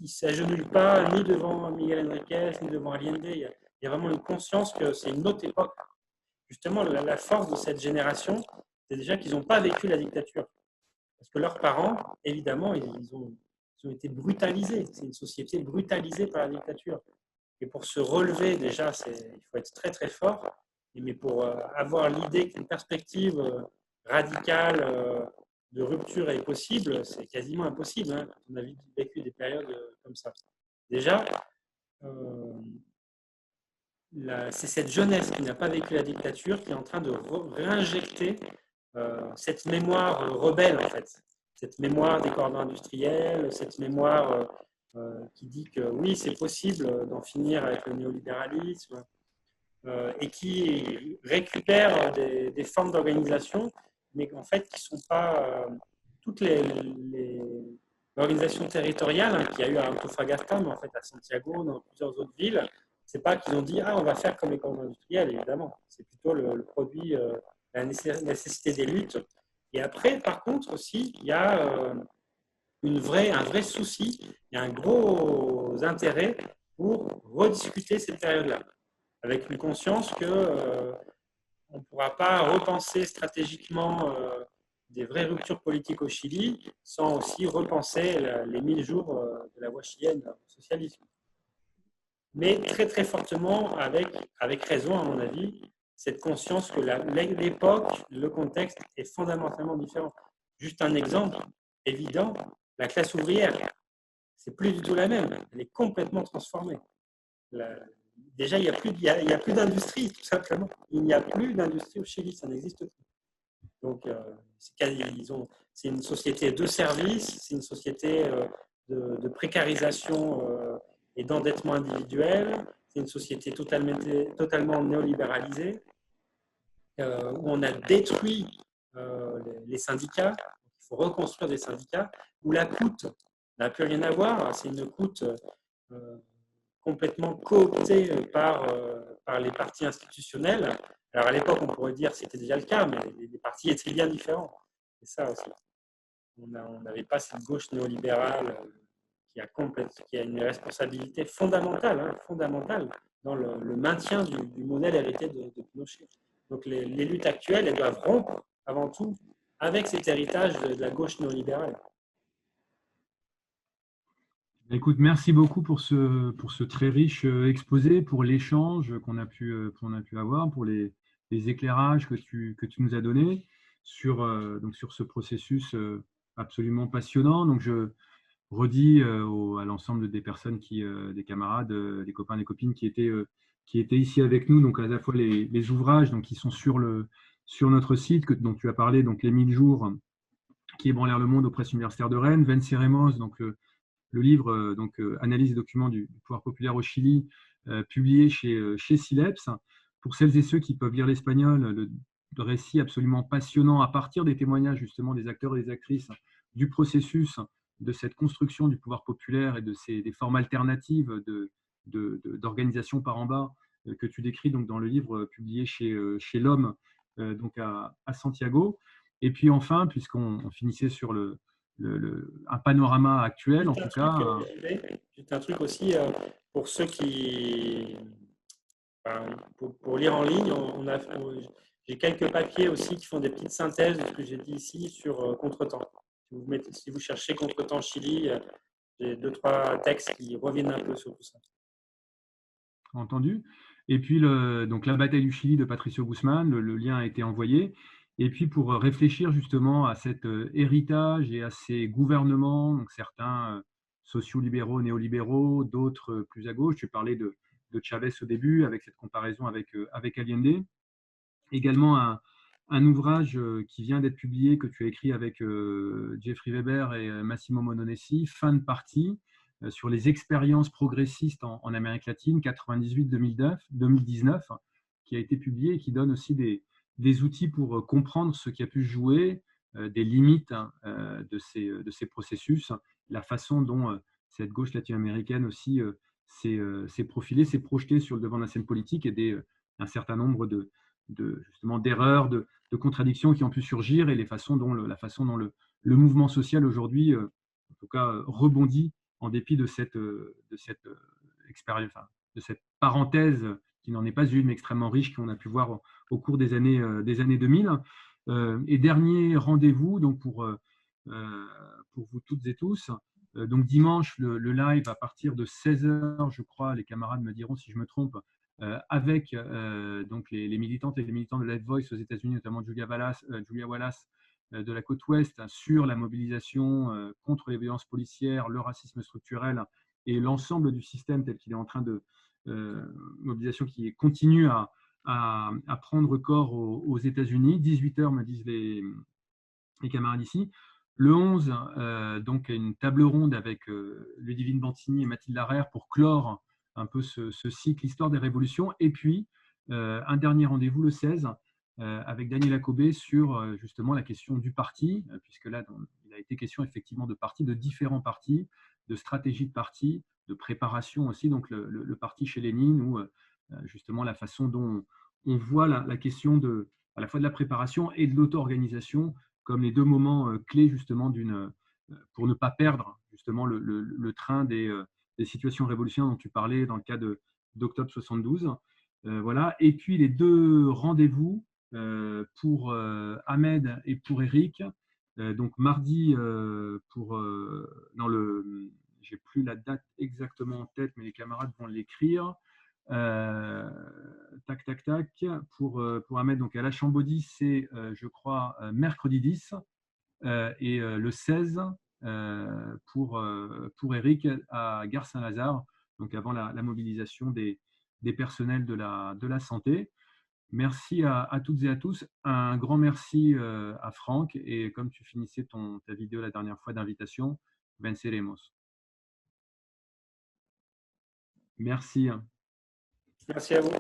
ne s'agenouille pas ni devant Miguel Enriquez, ni devant Allende. Il y a vraiment une conscience que c'est une autre époque. Justement, la force de cette génération, c'est déjà qu'ils n'ont pas vécu la dictature. Parce que leurs parents, évidemment, ils ont été brutalisés. C'est une société brutalisée par la dictature. Et pour se relever, déjà, il faut être très, très fort. Mais pour avoir l'idée qu'une perspective radicale de rupture est possible, c'est quasiment impossible. Hein, quand on a vécu des périodes comme ça. Déjà, c'est cette jeunesse qui n'a pas vécu la dictature qui est en train de réinjecter cette mémoire rebelle, en fait. Cette mémoire des corridors industriels, cette mémoire qui dit que oui, c'est possible d'en finir avec le néolibéralisme et qui récupère des formes d'organisation, mais en fait qui ne sont pas toutes les organisations territoriales hein, qu'il y a eu à Antofagasta, mais en fait à Santiago, dans plusieurs autres villes. C'est pas qu'ils ont dit on va faire comme les corps industriels, évidemment. C'est plutôt le produit, la nécessité des luttes. Et après, par contre aussi, il y a un vrai souci, il y a un gros intérêt pour rediscuter cette période-là, avec une conscience que on ne pourra pas repenser stratégiquement des vraies ruptures politiques au Chili sans aussi repenser les 1000 jours de la voie chilienne au socialisme. Mais très très fortement, avec raison à mon avis, cette conscience que l'époque, le contexte est fondamentalement différent. Juste un exemple évident, la classe ouvrière, c'est plus du tout la même, elle est complètement transformée. Déjà, il n'y a plus d'industrie, tout simplement. Il n'y a plus d'industrie au Chili, ça n'existe plus. Donc, c'est une société de services, c'est une société de précarisation et d'endettement individuel, c'est une société totalement néolibéralisée, où on a détruit les syndicats. Il faut reconstruire des syndicats, où la coûte n'a plus rien à voir. C'est une coûte complètement cooptée par les partis institutionnels. Alors à l'époque, on pourrait dire que c'était déjà le cas, mais les partis étaient bien différents. C'est ça aussi. On n'avait pas cette gauche néolibérale qui a une responsabilité fondamentale, fondamentale dans le maintien du modèle hérité de Pinochet. Donc les luttes actuelles, elles doivent rompre avant tout avec cet héritage de la gauche néolibérale. Écoute, merci beaucoup pour ce très riche exposé, pour l'échange qu'on a pu avoir, pour les éclairages que tu nous as donnés donc sur ce processus absolument passionnant. Donc, je redis à l'ensemble des personnes, des camarades, des copains, des copines qui étaient ici avec nous, donc à la fois les ouvrages donc, qui sont sur notre site, dont tu as parlé, donc Les 1000 jours qui ébranlèrent le monde aux presses universitaires de Rennes, Venceremos, donc le livre Analyse et documents du pouvoir populaire au Chili, publié chez Sileps. Pour celles et ceux qui peuvent lire l'espagnol, le récit absolument passionnant à partir des témoignages justement des acteurs et des actrices du processus de cette construction du pouvoir populaire et des formes alternatives d'organisation par en bas que tu décris donc, dans le livre publié chez L'Homme donc à Santiago. Et puis enfin, puisqu'on finissait sur un panorama actuel, en tout cas. Juste un truc aussi pour ceux qui. Enfin, pour lire en ligne, j'ai quelques papiers aussi qui font des petites synthèses de ce que j'ai dit ici sur Contretemps. Si vous cherchez Contretemps Chili, j'ai 2-3 textes qui reviennent un peu sur tout ça. Entendu. Et puis, donc, la bataille du Chili de Patricio Guzmán, le lien a été envoyé. Et puis, pour réfléchir justement à cet héritage et à ces gouvernements, donc certains sociolibéraux, néolibéraux, d'autres plus à gauche, tu parlais de Chavez au début, avec cette comparaison avec Allende. Également, un ouvrage qui vient d'être publié, que tu as écrit avec Jeffrey Weber et Massimo Mononessi, Fin de partie, sur les expériences progressistes en Amérique latine, 98-2019, qui a été publié et qui donne aussi des outils pour comprendre ce qui a pu jouer, des limites de ces processus, la façon dont cette gauche latino-américaine aussi s'est profilée, s'est projetée sur le devant de la scène politique et un certain nombre justement d'erreurs, de contradictions qui ont pu surgir et la façon dont le mouvement social aujourd'hui, en tout cas, rebondit en dépit de cette expérience, enfin, de cette parenthèse qui n'en est pas une, mais extrêmement riche qu'on a pu voir au cours des années 2000. Et dernier rendez-vous donc pour vous toutes et tous. Donc dimanche, le live à partir de 16h, je crois, les camarades me diront si je me trompe, avec donc les militantes et les militants de Left Voice aux États-Unis, notamment Julia Wallace de la côte ouest, sur la mobilisation contre les violences policières, le racisme structurel et l'ensemble du système tel qu'il est en train de mobilisation qui continue à prendre corps aux États-Unis. 18h, me disent les camarades ici. Le 11, donc une table ronde avec Ludivine Bantini et Mathilde Larère pour clore un peu ce cycle Histoire des révolutions. Et puis, un dernier rendez-vous le 16 avec Daniel Akobé sur justement la question du parti, puisque là, il a été question effectivement de partis, de différents partis, de stratégie de parti, de préparation aussi, donc le parti chez Lénine, ou justement la façon dont on voit la question à la fois de la préparation et de l'auto-organisation comme les deux moments clés justement pour ne pas perdre justement le train des situations révolutionnaires dont tu parlais dans le cas d'octobre 72. Voilà. Et puis les deux rendez-vous pour Ahmed et pour Eric. Donc mardi j'ai plus la date exactement en tête, mais les camarades vont l'écrire. Tac, tac, tac. Pour Ahmed, donc à la Chambaudy, c'est, je crois, mercredi 10 et le 16 pour Eric à Gare Saint-Lazare, donc avant la mobilisation des personnels de la santé. Merci à toutes et à tous. Un grand merci à Franck. Et comme tu finissais ta vidéo la dernière fois d'invitation, venceremos. Merci. Merci à vous.